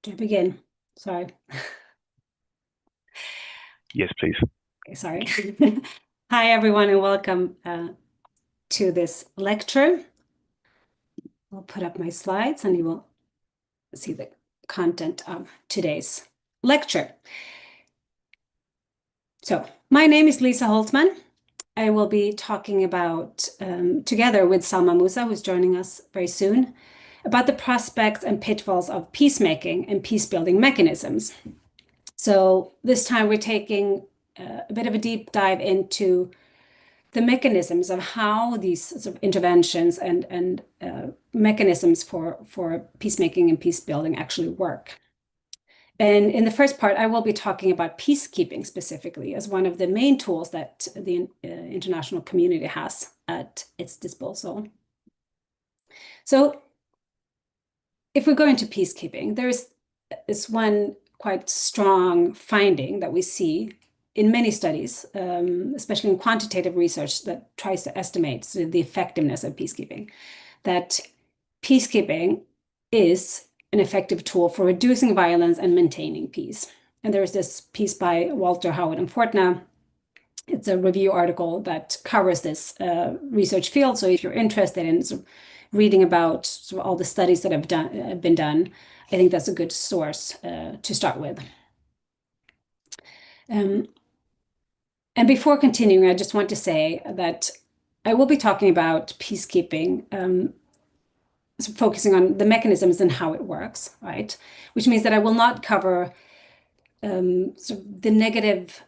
Do I begin? Sorry. Yes, please. Okay, sorry. Hi, everyone, and welcome to this lecture. I'll put up my slides and you will see the content of today's lecture. So, my name is Lisa Hultman. I will be talking about, together with Salma Mousa, who's joining us very soon, about the prospects and pitfalls of peacemaking and peace-building mechanisms. So this time we're taking a bit of a deep dive into the mechanisms of how these sort of interventions and mechanisms for peacemaking and peace building actually work. And in the first part, I will be talking about peacekeeping specifically as one of the main tools that the international community has at its disposal. So if we go into peacekeeping, there's this one quite strong finding that we see in many studies, especially in quantitative research that tries to estimate the effectiveness of peacekeeping, that peacekeeping is an effective tool for reducing violence and maintaining peace. And there's this piece by Walter, Howard, and Fortna. It's a review article that covers this research field. So if you're interested in sort of reading about sort of all the studies that have been done, I think that's a good source to start with. And before continuing, I just want to say that I will be talking about peacekeeping, so focusing on the mechanisms and how it works, right? Which means that I will not cover sort of the negative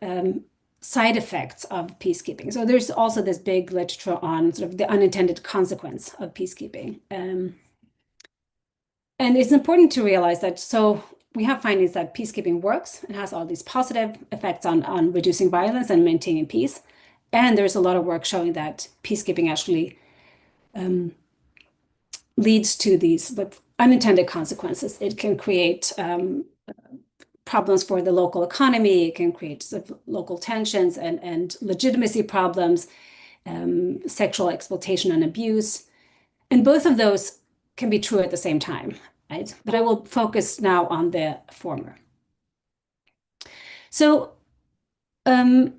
side effects of peacekeeping. So there's also this big literature on sort of the unintended consequence of peacekeeping. And it's important to realize that, so we have findings that peacekeeping works and has all these positive effects on reducing violence and maintaining peace. And there's a lot of work showing that peacekeeping actually leads to these unintended consequences. It can create problems for the local economy. It can create sort of local tensions and legitimacy problems, sexual exploitation and abuse. And both of those can be true at the same time, right? But I will focus now on the former. So, well,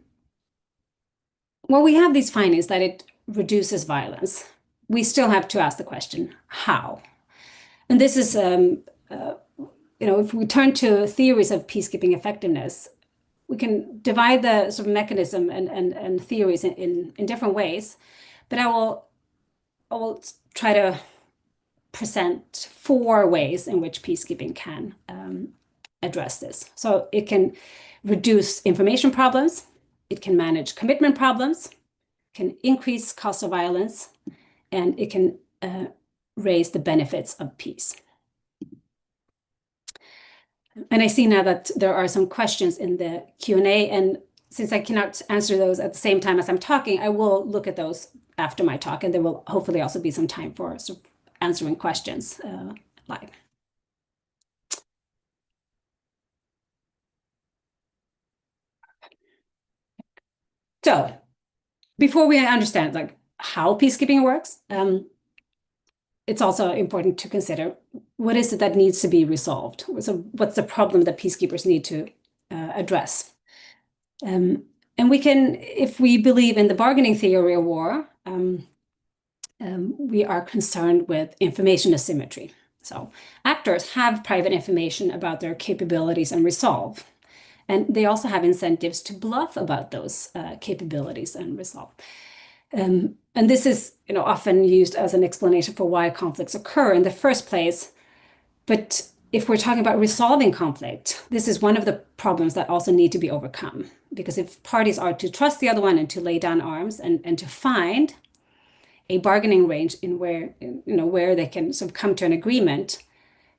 we have these findings that it reduces violence. We still have to ask the question, how? And this is, if we turn to theories of peacekeeping effectiveness, we can divide the sort of mechanism and theories in different ways, but I will try to present 4 ways in which peacekeeping can address this. So it can reduce information problems, it can manage commitment problems, can increase cost of violence, and it can raise the benefits of peace. And I see now that there are some questions in the Q&A, and since I cannot answer those at the same time as I'm talking, I will look at those after my talk, and there will hopefully also be some time for sort of answering questions live. So before we understand like how peacekeeping works, it's also important to consider what is it that needs to be resolved. So what's the problem that peacekeepers need to address? And we can, if we believe in the bargaining theory of war, we are concerned with information asymmetry. So actors have private information about their capabilities and resolve. And they also have incentives to bluff about those capabilities and resolve. And this is often used as an explanation for why conflicts occur in the first place. But if we're talking about resolving conflict, this is one of the problems that also need to be overcome. Because if parties are to trust the other one and to lay down arms and to find a bargaining range in where they can sort of come to an agreement,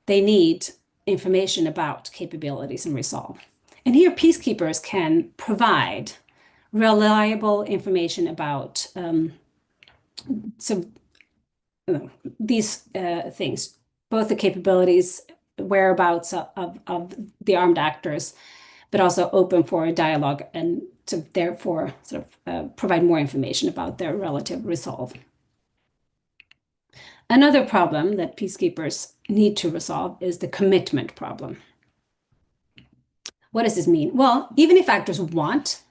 they need information about capabilities and resolve. And here peacekeepers can provide reliable information about these things, both the capabilities, whereabouts of the armed actors, but also open for a dialogue and to therefore sort of provide more information about their relative resolve. Another problem that peacekeepers need to resolve is the commitment problem. What does this mean? Well, even if actors want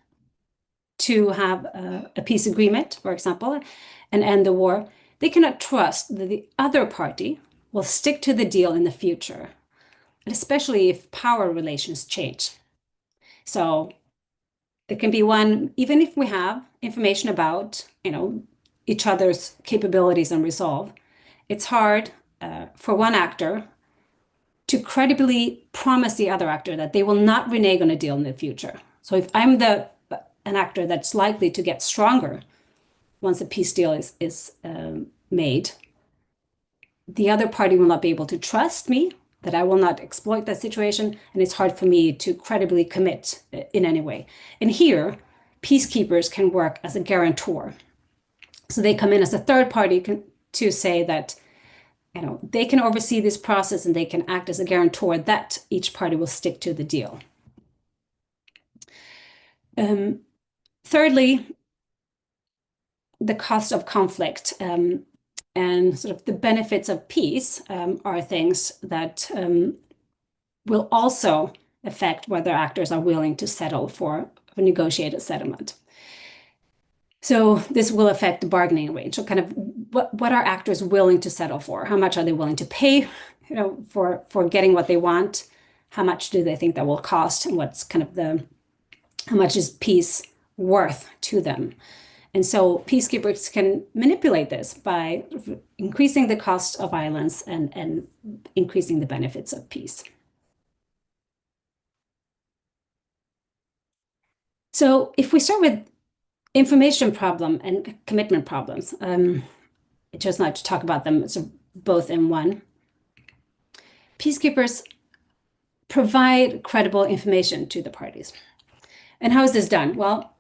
to have a peace agreement, for example, and end the war, they cannot trust that the other party will stick to the deal in the future, and especially if power relations change. So there can be one, even if we have information about, each other's capabilities and resolve, it's hard for one actor to credibly promise the other actor that they will not renege on a deal in the future. So if I'm an actor that's likely to get stronger once a peace deal is made, the other party will not be able to trust me, that I will not exploit that situation, and it's hard for me to credibly commit in any way. And here, peacekeepers can work as a guarantor. So they come in as a third party to say that they can oversee this process and they can act as a guarantor that each party will stick to the deal. Thirdly, the cost of conflict and sort of the benefits of peace are things that will also affect whether actors are willing to settle for a negotiated settlement. So this will affect the bargaining range. So kind of what are actors willing to settle for? How much are they willing to pay, for getting what they want? How much do they think that will cost? And what's kind of how much is peace worth to them? And so peacekeepers can manipulate this by increasing the cost of violence and increasing the benefits of peace. So if we start with information problem and commitment problems, I chose not to talk about them both in one. Peacekeepers provide credible information to the parties. And how is this done? Well,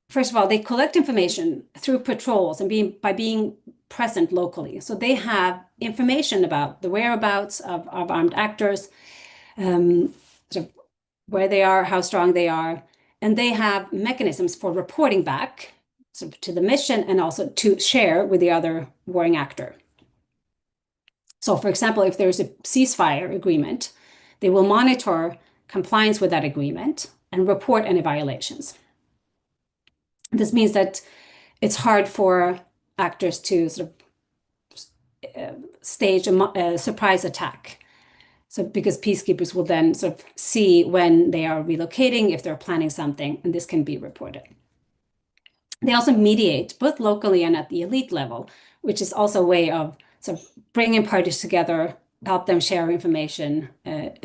first of all, they collect information through patrols and by being present locally. So they have information about the whereabouts of armed actors, sort of where they are, how strong they are, and they have mechanisms for reporting back to the mission and also to share with the other warring actor. So, for example, if there's a ceasefire agreement, they will monitor compliance with that agreement and report any violations. This means that it's hard for actors to stage a surprise attack. So because peacekeepers will then sort of see when they are relocating, if they're planning something, and this can be reported. They also mediate both locally and at the elite level, which is also a way of sort of bringing parties together, help them share information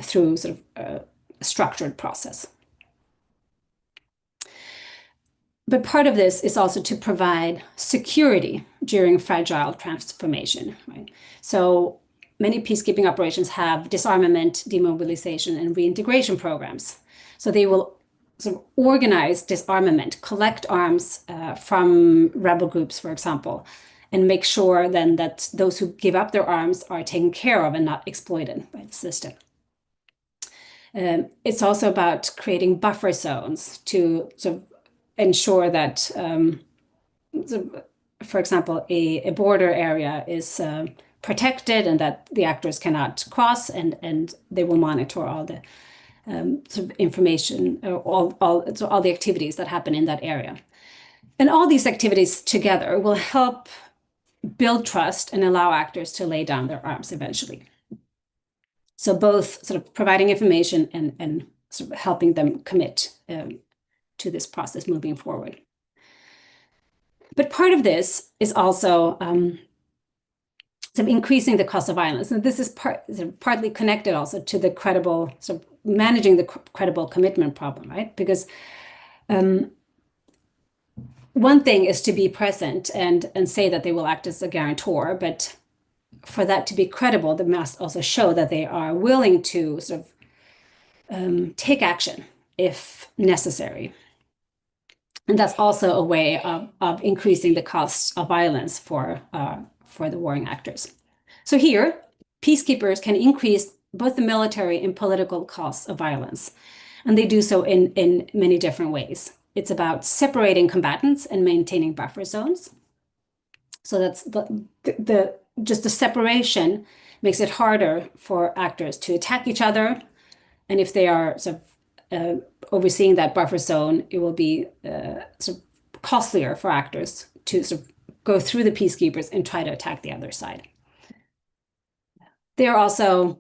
through sort of a structured process. But part of this is also to provide security during fragile transformation, right? So many peacekeeping operations have disarmament, demobilization, and reintegration programs. So they will sort of organize disarmament, collect arms from rebel groups, for example, and make sure then that those who give up their arms are taken care of and not exploited by the system. It's also about creating buffer zones to sort of ensure that, for example, a border area is protected and that the actors cannot cross, and they will monitor all the sort of information, all the activities that happen in that area. And all these activities together will help build trust and allow actors to lay down their arms eventually. So both sort of providing information and sort of helping them commit to this process moving forward. But part of this is also sort of increasing the cost of violence. And this is partly connected also to the credible, sort of managing the credible commitment problem, right? Because one thing is to be present and say that they will act as a guarantor, but for that to be credible, they must also show that they are willing to sort of take action if necessary. And that's also a way of increasing the cost of violence for the warring actors. So here, peacekeepers can increase both the military and political costs of violence, and they do so in many different ways. It's about separating combatants and maintaining buffer zones. So that's just the separation makes it harder for actors to attack each other, and if they are sort of overseeing that buffer zone, it will be sort of costlier for actors to sort of go through the peacekeepers and try to attack the other side. They're also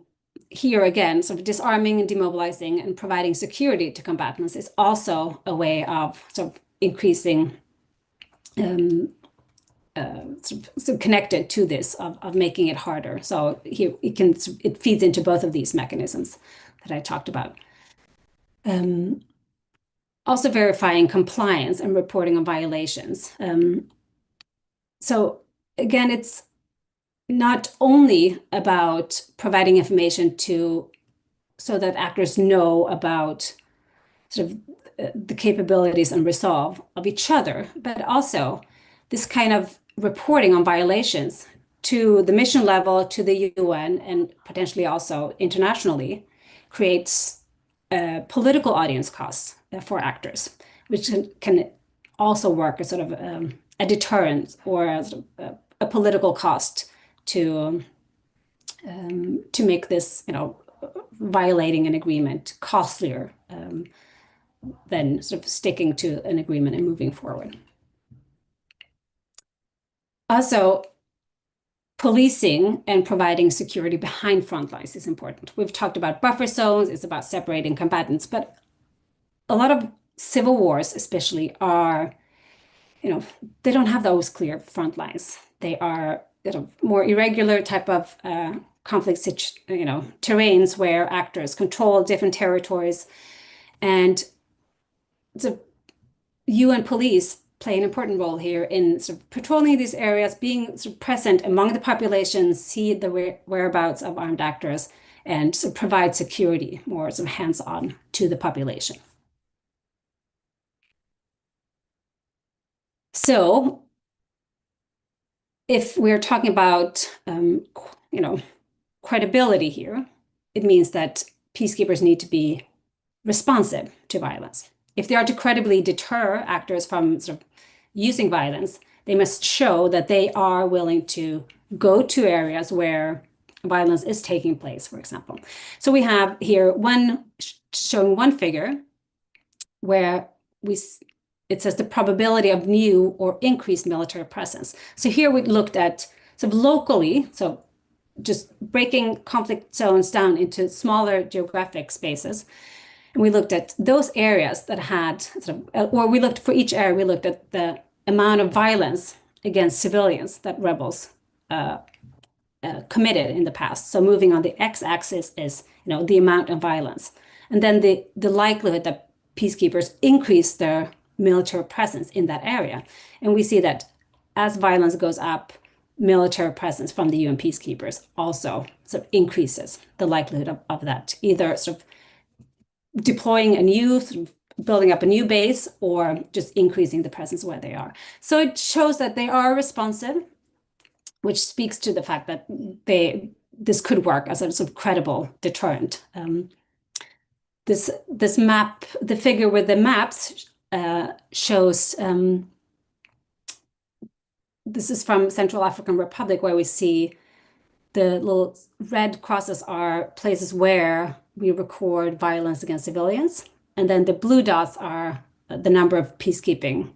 here again, sort of disarming and demobilizing and providing security to combatants is also a way of sort of increasing, sort of connected to this of making it harder. So here it feeds into both of these mechanisms that I talked about. Also verifying compliance and reporting on violations. So again, it's not only about providing information so that actors know about sort of the capabilities and resolve of each other, but also this kind of reporting on violations to the mission level, to the UN, and potentially also internationally creates political audience costs for actors, which can also work as sort of a deterrent or as a political cost to make this, violating an agreement costlier than sort of sticking to an agreement and moving forward. Also, policing and providing security behind front lines is important. We've talked about buffer zones, it's about separating combatants, but a lot of civil wars especially are, they don't have those clear front lines. They are more irregular type of conflict terrains where actors control different territories. And the UN police play an important role here in sort of patrolling these areas, being sort of present among the population, see the whereabouts of armed actors, and sort of provide security more sort of hands-on to the population. So if we're talking about, credibility here, it means that peacekeepers need to be responsive to violence. If they are to credibly deter actors from sort of using violence, they must show that they are willing to go to areas where violence is taking place, for example. So we have here showing one figure where it says the probability of new or increased military presence. So here we looked at sort of locally, so just breaking conflict zones down into smaller geographic spaces. And we looked at those areas that had, we looked for each area, we looked at the amount of violence against civilians that rebels committed in the past. So moving on the x-axis is, the amount of violence. And then the likelihood that peacekeepers increase their military presence in that area. And we see that as violence goes up, military presence from the UN peacekeepers also sort of increases the likelihood of that, either sort of deploying building up a new base or just increasing the presence where they are. So it shows that they are responsive, which speaks to the fact that this could work as a sort of credible deterrent. This map, the figure with the maps shows, this is from Central African Republic, where we see the little red crosses are places where we record violence against civilians. And then the blue dots are the number of peacekeepers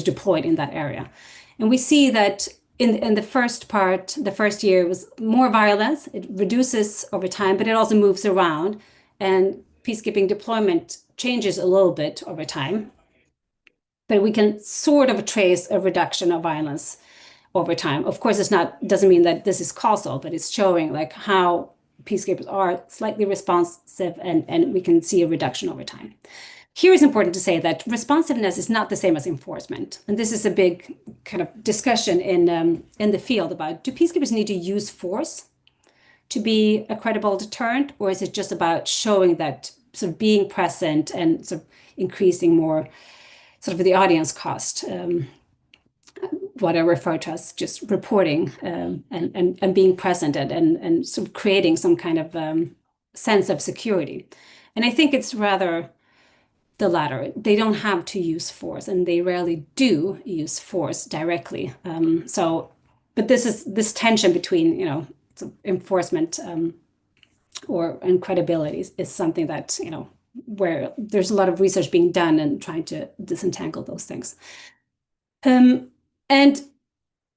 deployed in that area. And we see that in the first part, the first year was more violence. It reduces over time, but it also moves around. And peacekeeping deployment changes a little bit over time. But we can sort of trace a reduction of violence over time. Of course, doesn't mean that this is causal, but it's showing like how peacekeepers are slightly responsive and we can see a reduction over time. Here it's important to say that responsiveness is not the same as enforcement. And this is a big kind of discussion in the field about, do peacekeepers need to use force to be a credible deterrent, or is it just about showing that sort of being present and sort of increasing more sort of the audience cost, what I refer to as just reporting and being present and sort of creating some kind of sense of security. And I think it's rather the latter. They don't have to use force, and they rarely do use force directly. But this tension between, sort of enforcement and credibility is something that, where there's a lot of research being done and trying to disentangle those things. And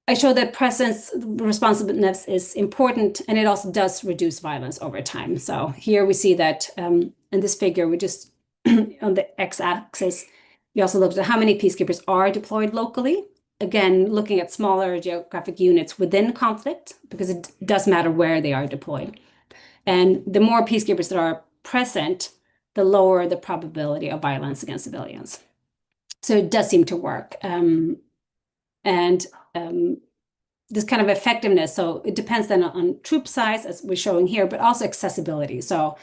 I show that presence responsiveness is important, and it also does reduce violence over time. So here we see that in this figure, we just on the x-axis, we also looked at how many peacekeepers are deployed locally. Again, looking at smaller geographic units within conflict, because it does matter where they are deployed. And the more peacekeepers that are present, the lower the probability of violence against civilians. So it does seem to work. This kind of effectiveness, so it depends then on troop size, as we're showing here, but also accessibility. So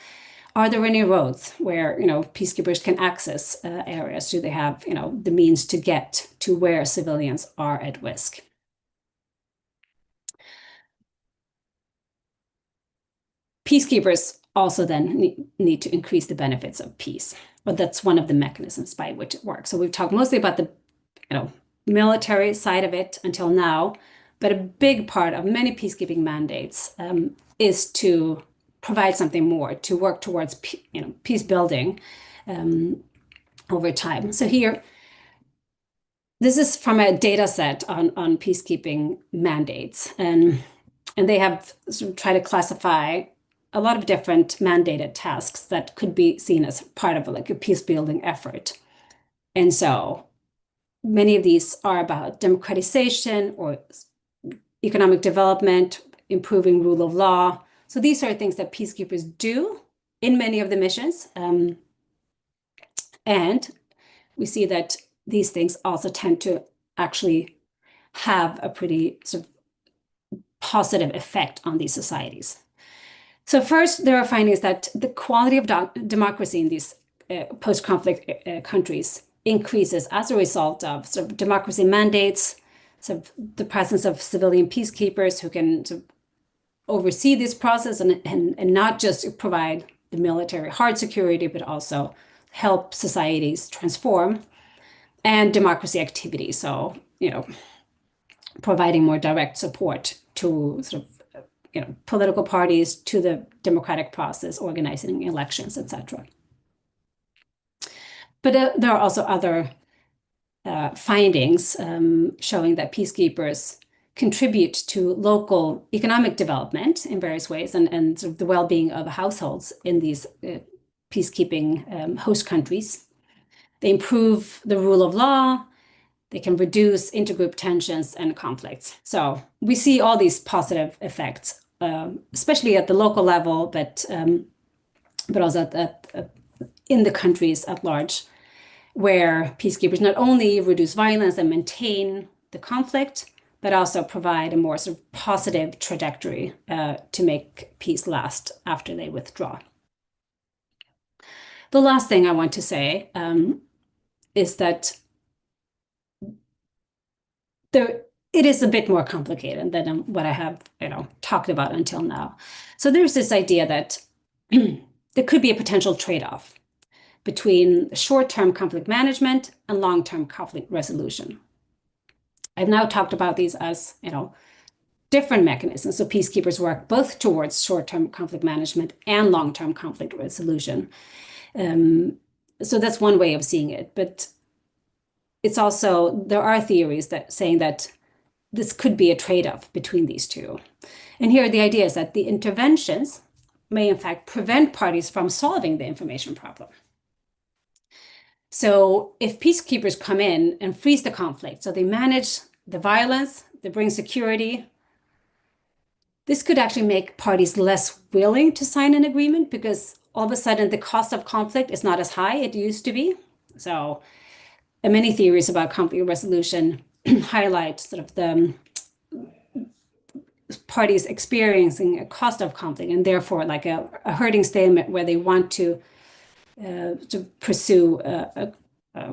are there any roads where, peacekeepers can access areas? Do they have, the means to get to where civilians are at risk? Peacekeepers also then need to increase the benefits of peace, but that's one of the mechanisms by which it works. So we've talked mostly about the, military side of it until now, but a big part of many peacekeeping mandates is to provide something more, to work towards peace building over time. So here, this is from a data set on peacekeeping mandates, and they have sort of tried to classify a lot of different mandated tasks that could be seen as part of like a peace building effort. And so many of these are about democratization or economic development, improving rule of law. So these are things that peacekeepers do in many of the missions. And we see that these things also tend to actually have a pretty sort of positive effect on these societies. So first, there are findings that the quality of democracy in these post-conflict countries increases as a result of sort of democracy mandates, sort of the presence of civilian peacekeepers who can sort of oversee this process and not just provide the military hard security, but also help societies transform, and democracy activity. So, providing more direct support to sort of political parties, to the democratic process, organizing elections, etc. But there are also other findings showing that peacekeepers contribute to local economic development in various ways and sort of the well-being of households in these peacekeeping host countries. They improve the rule of law. They can reduce intergroup tensions and conflicts. So we see all these positive effects, especially at the local level, but also in the countries at large, where peacekeepers not only reduce violence and maintain the conflict, but also provide a more sort of positive trajectory to make peace last after they withdraw. The last thing I want to say is that it is a bit more complicated than what I have talked about until now. So there's this idea that there could be a potential trade-off between short-term conflict management and long-term conflict resolution. I've now talked about these as different mechanisms. So peacekeepers work both towards short-term conflict management and long-term conflict resolution. So that's one way of seeing it. But it's also, there are theories that saying that this could be a trade-off between these two. And here the idea is that the interventions may in fact prevent parties from solving the information problem. So if peacekeepers come in and freeze the conflict, so they manage the violence, they bring security, this could actually make parties less willing to sign an agreement because all of a sudden the cost of conflict is not as high it used to be. So many theories about conflict resolution highlight sort of the parties experiencing a cost of conflict and therefore like a herding stalemate where they want to pursue a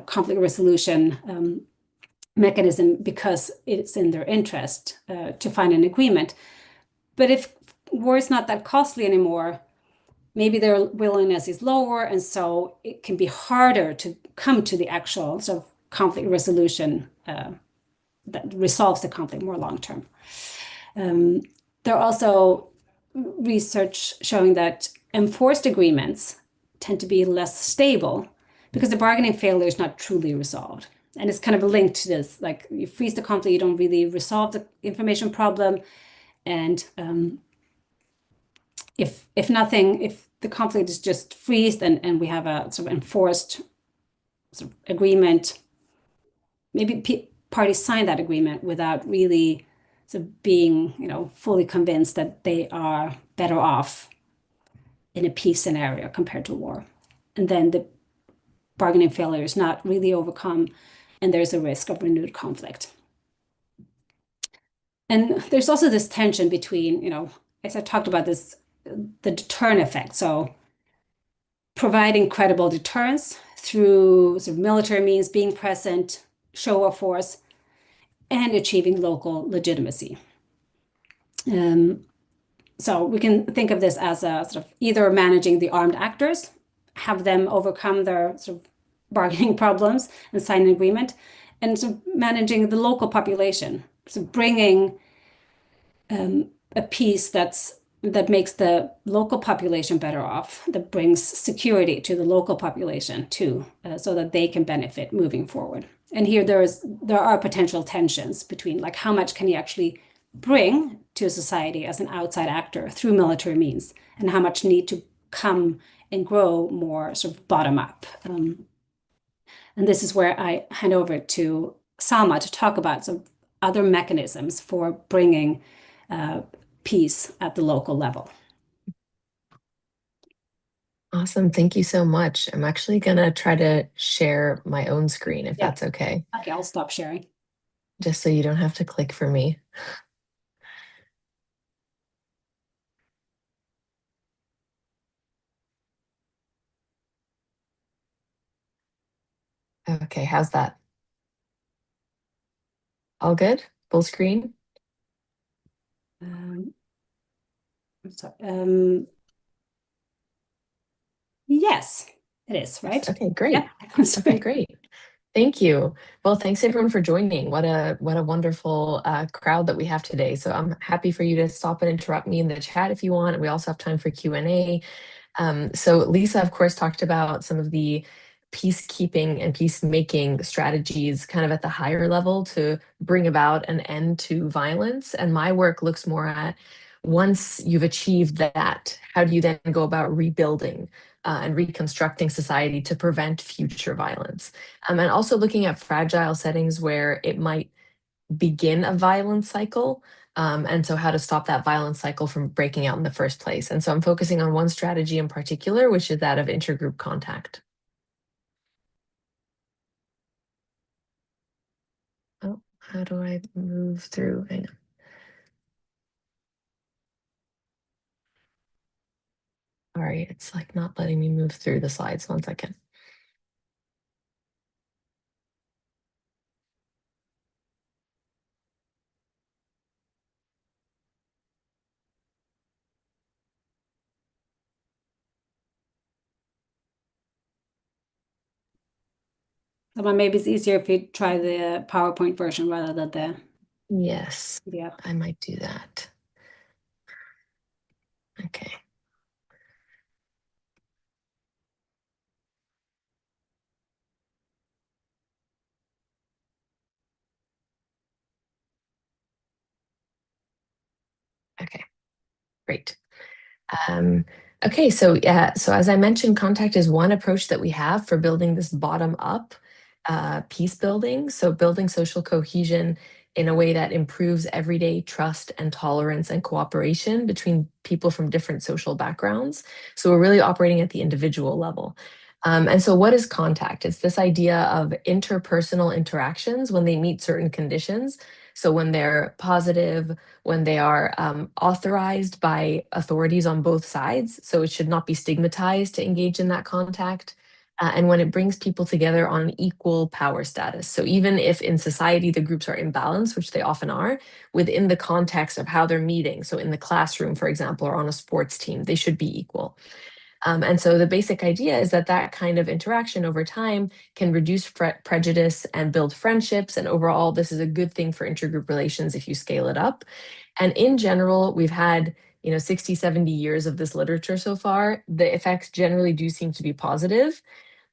conflict resolution mechanism because it's in their interest to find an agreement. But if war is not that costly anymore, maybe their willingness is lower, and so it can be harder to come to the actual sort of conflict resolution that resolves the conflict more long term. There are also research showing that enforced agreements tend to be less stable because the bargaining failure is not truly resolved. And it's kind of linked to this, like you freeze the conflict, you don't really resolve the information problem. And if nothing, if the conflict is just freezed and we have a sort of enforced sort of agreement, maybe parties sign that agreement without really sort of being, fully convinced that they are better off in a peace scenario compared to war. And then the bargaining failure is not really overcome, and there's a risk of renewed conflict. And there's also this tension between, as I talked about this, the deterrent effect. So providing credible deterrence through sort of military means, being present, show of force, and achieving local legitimacy. So we can think of this as a sort of either managing the armed actors, have them overcome their sort of bargaining problems and sign an agreement, and sort of managing the local population. So bringing a peace that makes the local population better off, that brings security to the local population too, so that they can benefit moving forward. And here there are potential tensions between like how much can you actually bring to a society as an outside actor through military means, and how much need to come and grow more sort of bottom up. And this is where I hand over to Salma to talk about some other mechanisms for bringing peace at the local level. Awesome. Thank you so much. I'm actually going to try to share my own screen if that's okay. Okay, I'll stop sharing. Just so you don't have to click for me. Okay, how's that? All good? Full screen? I'm sorry. Yes, it is, right? Okay, great. Yeah, I'm sorry. Okay, great. Thank you. Well, thanks everyone for joining. What a wonderful crowd that we have today. So I'm happy for you to stop and interrupt me in the chat if you want. We also have time for Q&A. So Lisa, of course, talked about some of the peacekeeping and peacemaking strategies kind of at the higher level to bring about an end to violence. And my work looks more at once you've achieved that, how do you then go about rebuilding and reconstructing society to prevent future violence? And also looking at fragile settings where it might begin a violent cycle. And so how to stop that violent cycle from breaking out in the first place. And so I'm focusing on one strategy in particular, which is that of intergroup contact. Oh, how do I move through? Hang on. Sorry, it's like not letting me move through the slides. 1 second. Someone, maybe it's easier if you try the PowerPoint version rather than the Yes, PDF. I might do that. Okay. Okay, great. Okay, so as I mentioned, contact is one approach that we have for building this bottom up peace building. So building social cohesion in a way that improves everyday trust and tolerance and cooperation between people from different social backgrounds. So we're really operating at the individual level. And so what is contact? It's this idea of interpersonal interactions when they meet certain conditions. So when they're positive, when they are authorized by authorities on both sides. So it should not be stigmatized to engage in that contact. And when it brings people together on an equal power status. So even if in society the groups are imbalanced, which they often are, within the context of how they're meeting, so in the classroom, for example, or on a sports team, they should be equal. And so the basic idea is that that kind of interaction over time can reduce prejudice and build friendships. And overall, this is a good thing for intergroup relations if you scale it up. And in general, we've had 60, 70 years of this literature so far, the effects generally do seem to be positive,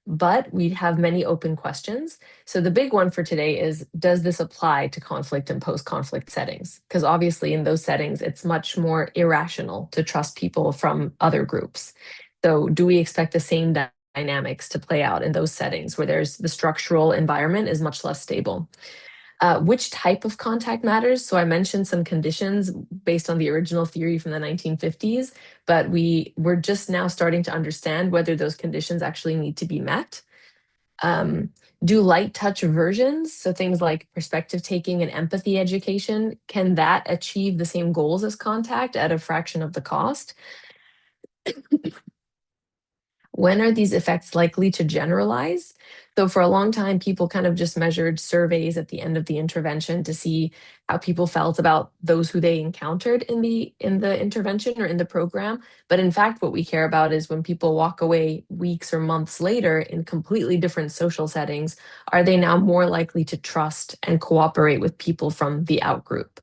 but we have many open questions. So the big one for today is, does this apply to conflict and post-conflict settings? Because obviously in those settings, it's much more irrational to trust people from other groups. So do we expect the same dynamics to play out in those settings where the structural environment is much less stable? Which type of contact matters? So I mentioned some conditions based on the original theory from the 1950s, but we're just now starting to understand whether those conditions actually need to be met. Do light touch versions, so things like perspective taking and empathy education, can that achieve the same goals as contact at a fraction of the cost? When are these effects likely to generalize? So for a long time, people kind of just measured surveys at the end of the intervention to see how people felt about those who they encountered in the intervention or in the program. But in fact, what we care about is when people walk away weeks or months later in completely different social settings, are they now more likely to trust and cooperate with people from the out group?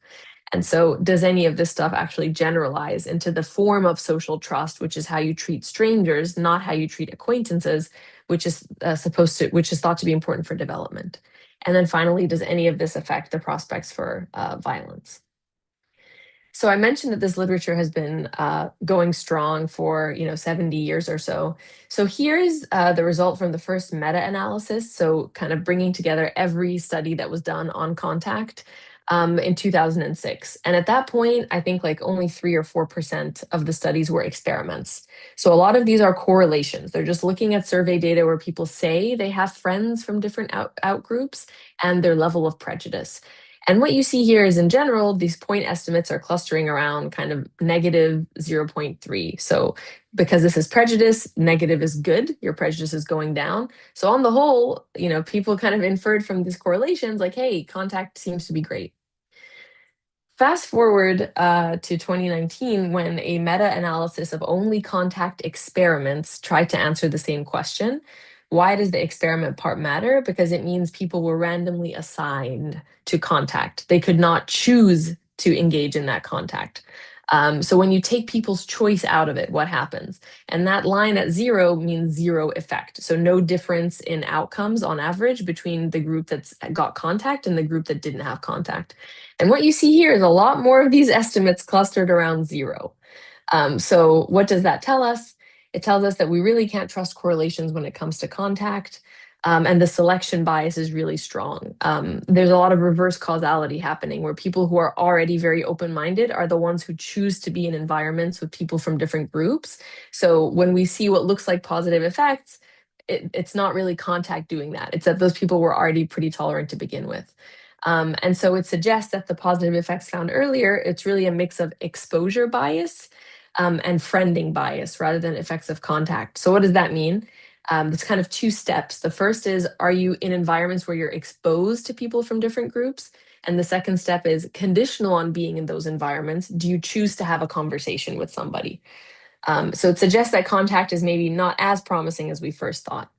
And so does any of this stuff actually generalize into the form of social trust, which is how you treat strangers, not how you treat acquaintances, which is thought to be important for development? And then finally, does any of this affect the prospects for violence? So I mentioned that this literature has been going strong for 70 years or so. So here's the result from the first meta-analysis. So kind of bringing together every study that was done on contact in 2006. And at that point, I think like only 3 or 4% of the studies were experiments. So a lot of these are correlations. They're just looking at survey data where people say they have friends from different out groups and their level of prejudice. And what you see here is in general, these point estimates are clustering around kind of negative 0.3. So because this is prejudice, negative is good, your prejudice is going down. So on the whole, people kind of inferred from these correlations like, hey, contact seems to be great. Fast forward to 2019, when a meta-analysis of only contact experiments tried to answer the same question. Why does the experiment part matter? Because it means people were randomly assigned to contact. They could not choose to engage in that contact. So when you take people's choice out of it, what happens? And that line at 0 means 0 effect. So no difference in outcomes on average between the group that's got contact and the group that didn't have contact. And what you see here is a lot more of these estimates clustered around 0. So what does that tell us? It tells us that we really can't trust correlations when it comes to contact. And the selection bias is really strong. There's a lot of reverse causality happening where people who are already very open-minded are the ones who choose to be in environments with people from different groups. So when we see what looks like positive effects, it's not really contact doing that. It's that those people were already pretty tolerant to begin with. And so it suggests that the positive effects found earlier, it's really a mix of exposure bias and friending bias rather than effects of contact. So what does that mean? It's kind of 2 steps. The first is, are you in environments where you're exposed to people from different groups? And the second step is conditional on being in those environments. Do you choose to have a conversation with somebody? So it suggests that contact is maybe not as promising as we first thought.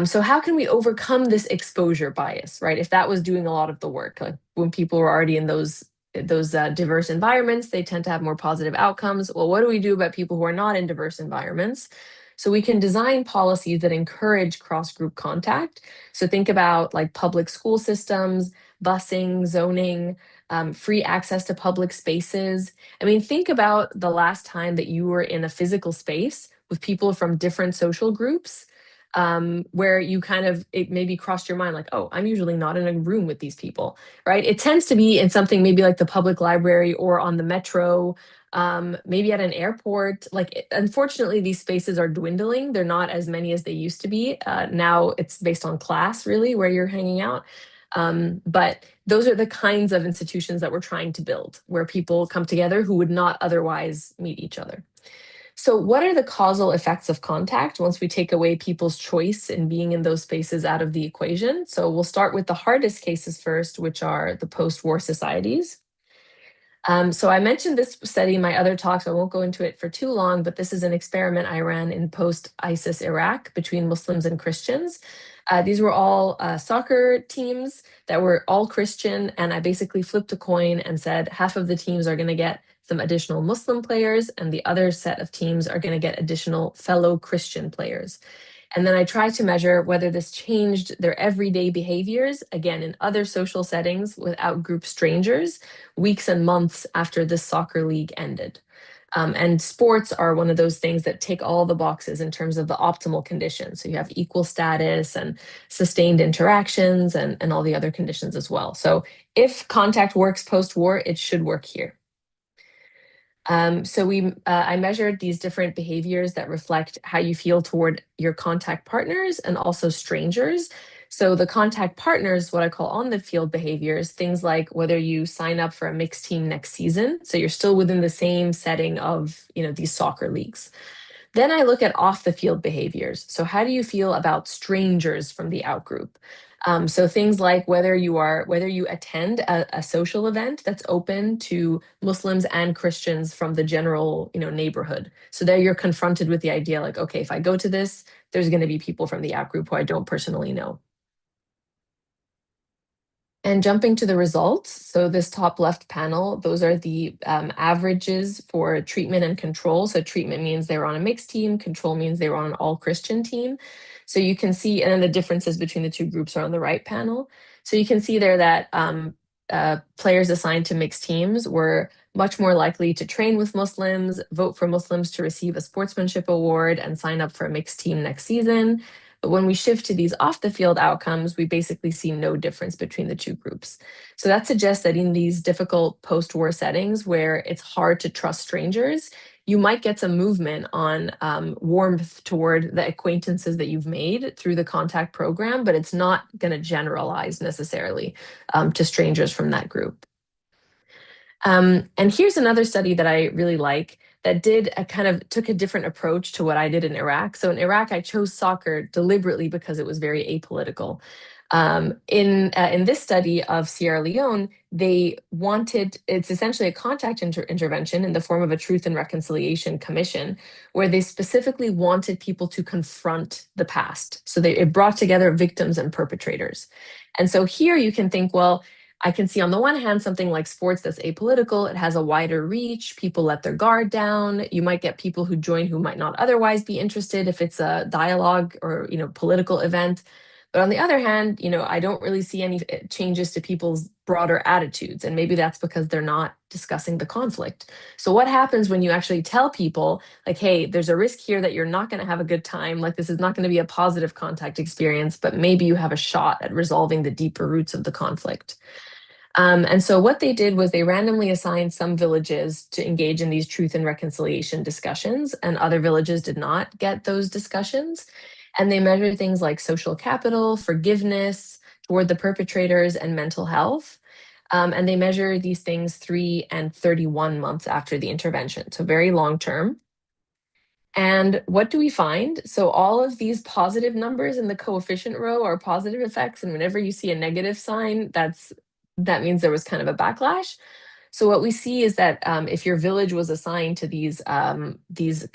So how can we overcome this exposure bias, right? If that was doing a lot of the work, like when people were already in those diverse environments, they tend to have more positive outcomes. Well, what do we do about people who are not in diverse environments? So we can design policies that encourage cross-group contact. So think about like public school systems, busing, zoning, free access to public spaces. I mean, think about the last time that you were in a physical space with people from different social groups, where you it maybe crossed your mind like, oh, I'm usually not in a room with these people, right? It tends to be in something maybe like the public library or on the metro, maybe at an airport. Unfortunately, these spaces are dwindling. They're not as many as they used to be. Now it's based on class, really, where you're hanging out. But those are the kinds of institutions that we're trying to build, where people come together who would not otherwise meet each other. So what are the causal effects of contact once we take away people's choice in being in those spaces out of the equation? So we'll start with the hardest cases first, which are the post-war societies. So I mentioned this study in my other talks. I won't go into it for too long, but this is an experiment I ran in post-ISIS Iraq between Muslims and Christians. These were all soccer teams that were all Christian, and I basically flipped a coin and said half of the teams are going to get some additional Muslim players, and the other set of teams are going to get additional fellow Christian players. And then I tried to measure whether this changed their everyday behaviors, again, in other social settings without group strangers, weeks and months after the soccer league ended. And sports are one of those things that tick all the boxes in terms of the optimal conditions. So you have equal status and sustained interactions and all the other conditions as well. So if contact works post-war, it should work here. I measured these different behaviors that reflect how you feel toward your contact partners and also strangers. So the contact partners, what I call on the field behaviors, things like whether you sign up for a mixed team next season. So you're still within the same setting of, these soccer leagues. Then I look at off the field behaviors. So how do you feel about strangers from the outgroup? So things like whether you attend a social event that's open to Muslims and Christians from the general, neighborhood. So there you're confronted with the idea like, okay, if I go to this, there's going to be people from the outgroup who I don't personally know. And jumping to the results, so this top left panel, those are the averages for treatment and control. So treatment means they were on a mixed team, control means they were on an all Christian team. So you can see, and then the differences between the two groups are on the right panel. So you can see there that players assigned to mixed teams were much more likely to train with Muslims, vote for Muslims to receive a sportsmanship award, and sign up for a mixed team next season. But when we shift to these off the field outcomes, we basically see no difference between the two groups. So that suggests that in these difficult post-war settings where it's hard to trust strangers, you might get some movement on warmth toward the acquaintances that you've made through the contact program, but it's not going to generalize necessarily to strangers from that group. And here's another study that I really like that took a different approach to what I did in Iraq. So in Iraq, I chose soccer deliberately because it was very apolitical. In this study of Sierra Leone, it's essentially a contact intervention in the form of a Truth and Reconciliation Commission, where they specifically wanted people to confront the past. So it brought together victims and perpetrators. And so here you can think, well, I can see on the one hand something like sports that's apolitical, it has a wider reach, people let their guard down, you might get people who join who might not otherwise be interested if it's a dialogue or political event. But on the other hand, I don't really see any changes to people's broader attitudes, and maybe that's because they're not discussing the conflict. So what happens when you actually tell people like, hey, there's a risk here that you're not going to have a good time, like this is not going to be a positive contact experience, but maybe you have a shot at resolving the deeper roots of the conflict. And so what they did was they randomly assigned some villages to engage in these truth and reconciliation discussions, and other villages did not get those discussions. And they measured things like social capital, forgiveness toward the perpetrators, and mental health. And they measure these things 3 and 31 months after the intervention, so very long term. And what do we find? So all of these positive numbers in the coefficient row are positive effects. And whenever you see a negative sign, that means there was kind of a backlash. So what we see is that if your village was assigned to these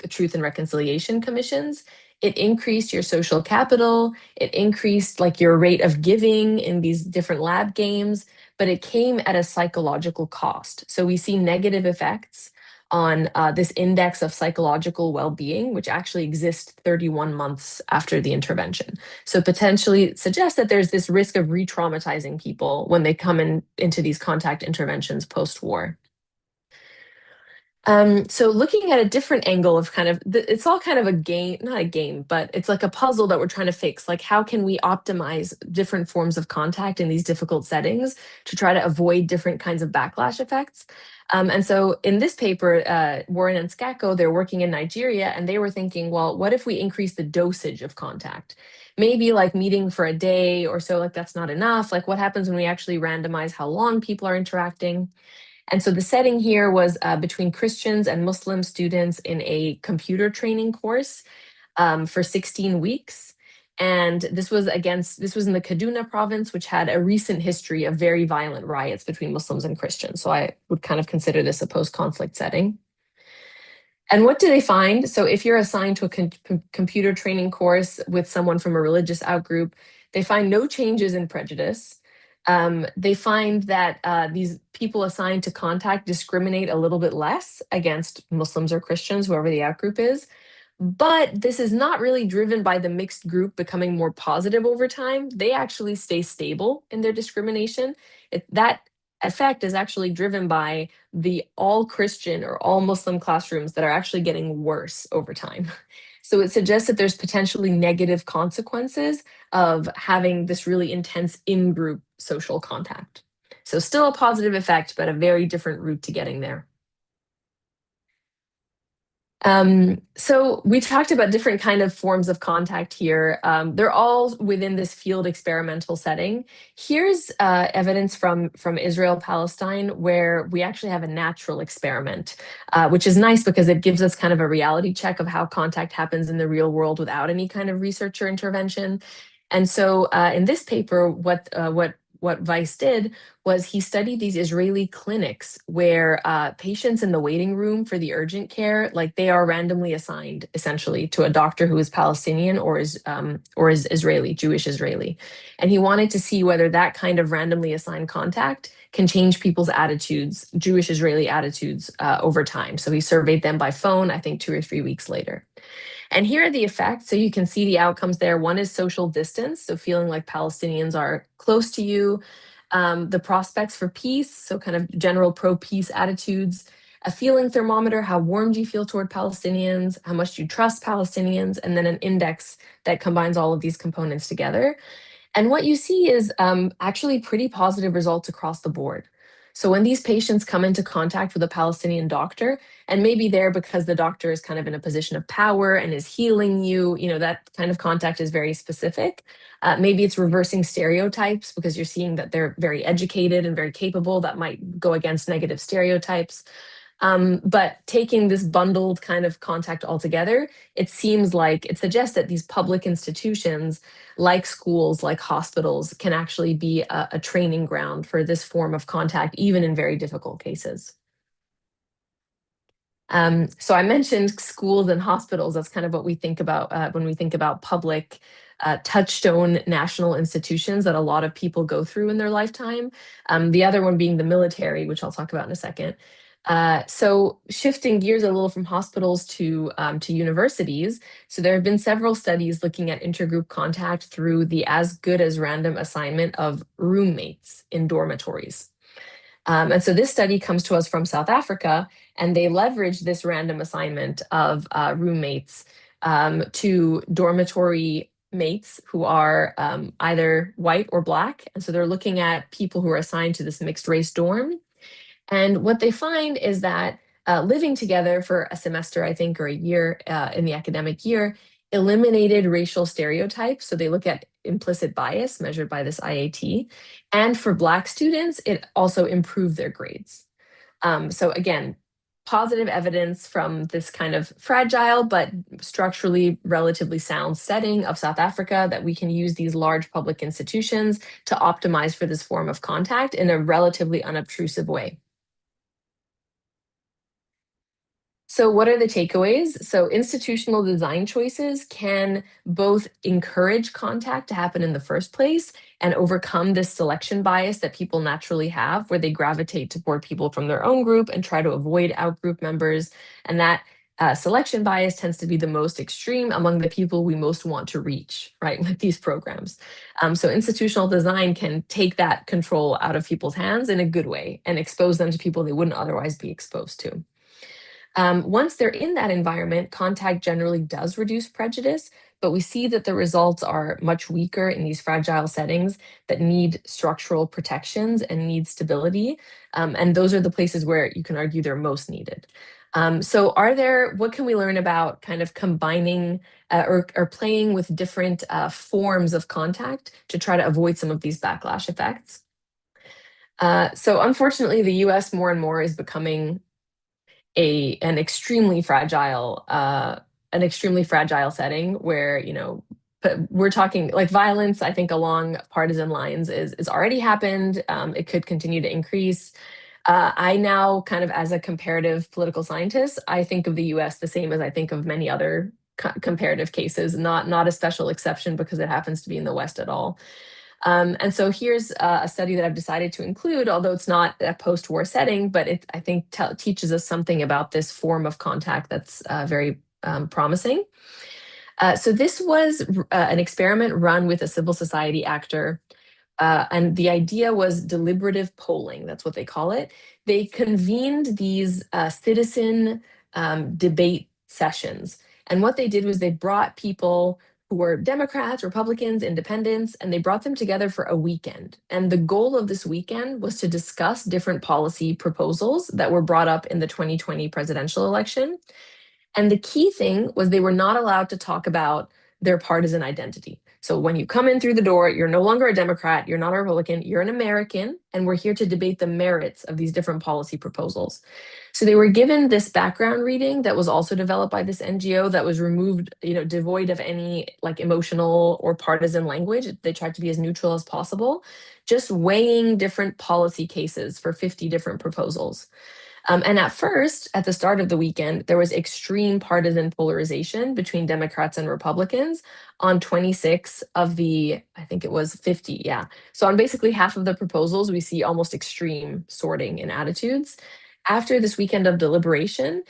Truth and Reconciliation Commissions, it increased your social capital, it increased like your rate of giving in these different lab games, but it came at a psychological cost. So we see negative effects on this index of psychological well-being, which actually exists 31 months after the intervention. So potentially suggests that there's this risk of re-traumatizing people when they come into these contact interventions post-war. So looking at a different angle of it's all kind of a game, not a game, but it's like a puzzle that we're trying to fix. Like, how can we optimize different forms of contact in these difficult settings to try to avoid different kinds of backlash effects? And so in this paper, Warren and Scacco, they're working in Nigeria, and they were thinking, well, what if we increase the dosage of contact? Maybe like meeting for a day or so, like that's not enough. Like what happens when we actually randomize how long people are interacting? And so the setting here was between Christians and Muslim students in a computer training course for 16 weeks. And this was in the Kaduna province, which had a recent history of very violent riots between Muslims and Christians. So I would kind of consider this a post-conflict setting. And what do they find? So if you're assigned to a computer training course with someone from a religious outgroup, they find no changes in prejudice. They find that these people assigned to contact discriminate a little bit less against Muslims or Christians, whoever the outgroup is. But this is not really driven by the mixed group becoming more positive over time. They actually stay stable in their discrimination. That effect is actually driven by the all Christian or all Muslim classrooms that are actually getting worse over time. So it suggests that there's potentially negative consequences of having this really intense in-group social contact. So still a positive effect, but a very different route to getting there. So we talked about different kind of forms of contact here. They're all within this field experimental setting. Here's evidence from Israel, Palestine, where we actually have a natural experiment, which is nice because it gives us kind of a reality check of how contact happens in the real world without any kind of research or intervention. And so in this paper, what Weiss did was he studied these Israeli clinics where patients in the waiting room for the urgent care, like they are randomly assigned essentially to a doctor who is Palestinian or is Israeli, Jewish Israeli. And he wanted to see whether that kind of randomly assigned contact can change people's attitudes, Jewish Israeli attitudes over time. So he surveyed them by phone, I think 2 or 3 weeks later. And here are the effects. So you can see the outcomes there. One is social distance, so feeling like Palestinians are close to you. The prospects for peace, so kind of general pro-peace attitudes. A feeling thermometer, how warm do you feel toward Palestinians? How much do you trust Palestinians? And then an index that combines all of these components together. And what you see is actually pretty positive results across the board. So when these patients come into contact with a Palestinian doctor, and maybe they're because the doctor is kind of in a position of power and is healing you, that kind of contact is very specific. Maybe it's reversing stereotypes because you're seeing that they're very educated and very capable. That might go against negative stereotypes. But taking this bundled kind of contact altogether, it seems like it suggests that these public institutions, like schools, like hospitals, can actually be a training ground for this form of contact, even in very difficult cases. So I mentioned schools and hospitals. That's kind of what we think about when we think about public touchstone national institutions that a lot of people go through in their lifetime. The other one being the military, which I'll talk about in a second. So shifting gears a little from hospitals to universities. So there have been several studies looking at intergroup contact through the as good as random assignment of roommates in dormitories. And so this study comes to us from South Africa, and they leverage this random assignment of roommates to dormitory mates who are either white or black. And so they're looking at people who are assigned to this mixed race dorm. And what they find is that living together for a semester, I think, or a year in the academic year, eliminated racial stereotypes. So they look at implicit bias measured by this IAT. And for Black students, it also improved their grades. So again, positive evidence from this kind of fragile but structurally relatively sound setting of South Africa that we can use these large public institutions to optimize for this form of contact in a relatively unobtrusive way. So what are the takeaways? So institutional design choices can both encourage contact to happen in the first place and overcome this selection bias that people naturally have, where they gravitate toward people from their own group and try to avoid outgroup members. And that selection bias tends to be the most extreme among the people we most want to reach, right, with these programs. So institutional design can take that control out of people's hands in a good way and expose them to people they wouldn't otherwise be exposed to. Once they're in that environment, contact generally does reduce prejudice, but we see that the results are much weaker in these fragile settings that need structural protections and need stability. And those are the places where you can argue they're most needed. So what can we learn about kind of combining or playing with different forms of contact to try to avoid some of these backlash effects? So unfortunately, the US more and more is becoming an extremely fragile setting where we're talking like violence. I think along partisan lines is already happened. It could continue to increase. I now kind of as a comparative political scientist, I think of the U.S. the same as I think of many other comparative cases. Not a special exception because it happens to be in the West at all. And so here's a study that I've decided to include, although it's not a post-war setting, but it, I think, teaches us something about this form of contact that's very promising. So this was an experiment run with a civil society actor. And the idea was deliberative polling. That's what they call it. They convened these citizen debate sessions. And what they did was they brought people who were Democrats, Republicans, Independents, and they brought them together for a weekend. And the goal of this weekend was to discuss different policy proposals that were brought up in the 2020 presidential election. And the key thing was they were not allowed to talk about their partisan identity. So when you come in through the door, you're no longer a Democrat, you're not a Republican, you're an American, and we're here to debate the merits of these different policy proposals. So they were given this background reading that was also developed by this NGO that was removed, devoid of any like emotional or partisan language. They tried to be as neutral as possible, just weighing different policy cases for 50 different proposals. And at first, at the start of the weekend, there was extreme partisan polarization between Democrats and Republicans on 26 of the, I think it was 50, yeah. So on basically half of the proposals, we see almost extreme sorting in attitudes. After this weekend of deliberation,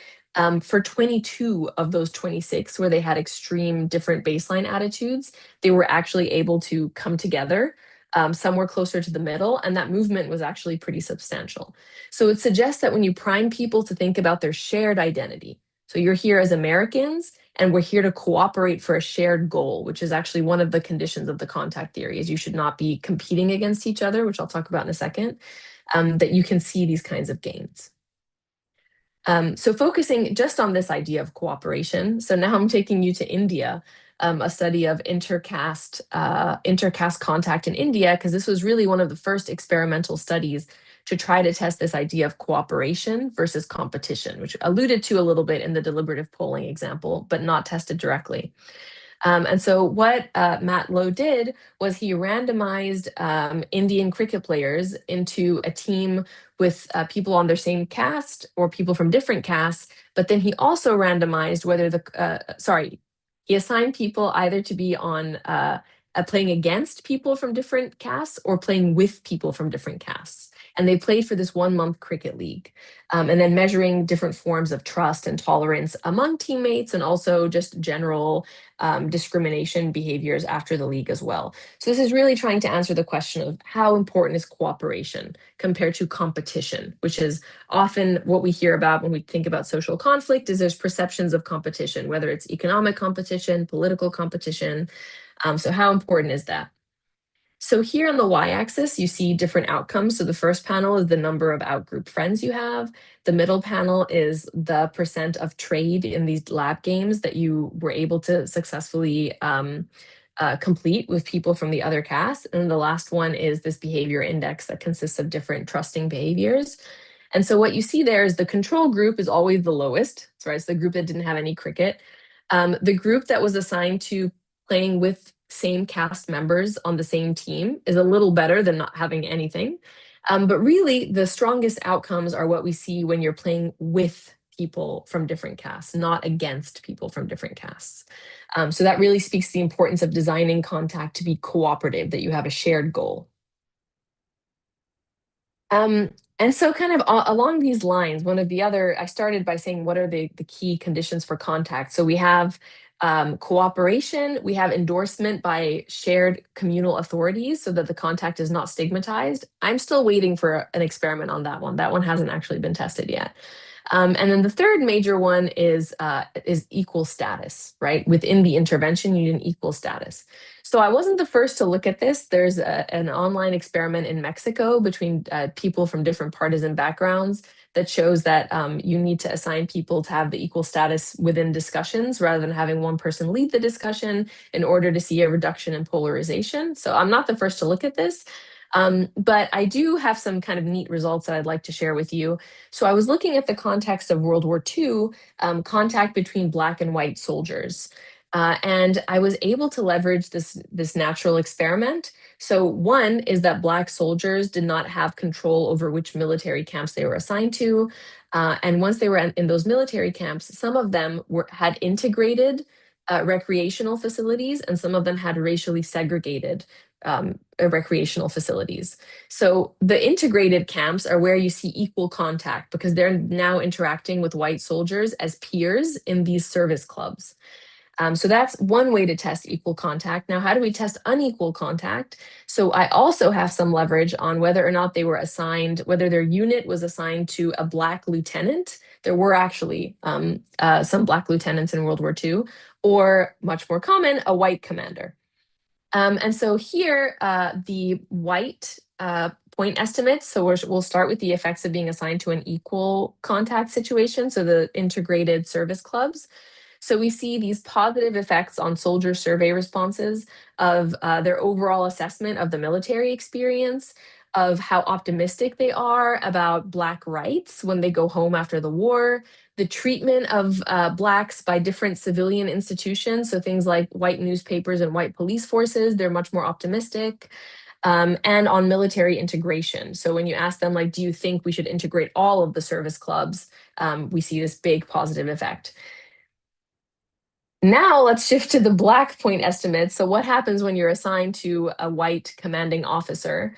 for 22 of those 26, where they had extreme different baseline attitudes, they were actually able to come together. Somewhere closer to the middle, and that movement was actually pretty substantial. So it suggests that when you prime people to think about their shared identity, so you're here as Americans, and we're here to cooperate for a shared goal, which is actually one of the conditions of the contact theory, is you should not be competing against each other, which I'll talk about in a second, that you can see these kinds of gains. So focusing just on this idea of cooperation, so now I'm taking you to India, a study of intercaste contact in India, because this was really one of the first experimental studies to try to test this idea of cooperation versus competition, which alluded to a little bit in the deliberative polling example, but not tested directly. And so what Matt Lowe did was he randomized Indian cricket players into a team with people on their same caste or people from different castes, but then he also randomized whether he assigned people either to be on playing against people from different castes or playing with people from different castes. And they played for this 1 month cricket league. And then measuring different forms of trust and tolerance among teammates and also just general discrimination behaviors after the league as well. So this is really trying to answer the question of how important is cooperation compared to competition, which is often what we hear about when we think about social conflict. Is there's perceptions of competition, whether it's economic competition, political competition. So how important is that? So here on the y-axis, you see different outcomes. So the first panel is the number of outgroup friends you have. The middle panel is the percent of trade in these lab games that you were able to successfully complete with people from the other cast. And the last one is this behavior index that consists of different trusting behaviors. And so what you see there is the control group is always the lowest. So right, it's the group that didn't have any cricket. The group that was assigned to playing with same cast members on the same team is a little better than not having anything. But really, the strongest outcomes are what we see when you're playing with people from different casts, not against people from different casts. So that really speaks to the importance of designing contact to be cooperative, that you have a shared goal. And so kind of along these lines, I started by saying, what are the key conditions for contact? So we have cooperation, we have endorsement by shared communal authorities so that the contact is not stigmatized. I'm still waiting for an experiment on that one. That one hasn't actually been tested yet. And then the third major one is equal status, right? Within the intervention, you need an equal status. So I wasn't the first to look at this. There's an online experiment in Mexico between people from different partisan backgrounds that shows that you need to assign people to have the equal status within discussions rather than having one person lead the discussion in order to see a reduction in polarization. So I'm not the first to look at this. But I do have some kind of neat results that I'd like to share with you. So I was looking at the context of World War II, contact between Black and white soldiers. And I was able to leverage this natural experiment. So one is that Black soldiers did not have control over which military camps they were assigned to. And once they were in those military camps, some of them had integrated recreational facilities, and some of them had racially segregated recreational facilities. So the integrated camps are where you see equal contact because they're now interacting with white soldiers as peers in these service clubs. So that's one way to test equal contact. Now, how do we test unequal contact? So I also have some leverage on whether or not they were assigned, whether their unit was assigned to a Black lieutenant. There were actually some Black lieutenants in World War II, or much more common, a white commander. And so here, the white point estimates. So we'll start with the effects of being assigned to an equal contact situation. So the integrated service clubs. So we see these positive effects on soldier survey responses of their overall assessment of the military experience, of how optimistic they are about Black rights when they go home after the war, the treatment of Blacks by different civilian institutions. So things like white newspapers and white police forces, they're much more optimistic. And on military integration. So when you ask them, like, do you think we should integrate all of the service clubs? We see this big positive effect. Now let's shift to the Black point estimates. So what happens when you're assigned to a white commanding officer?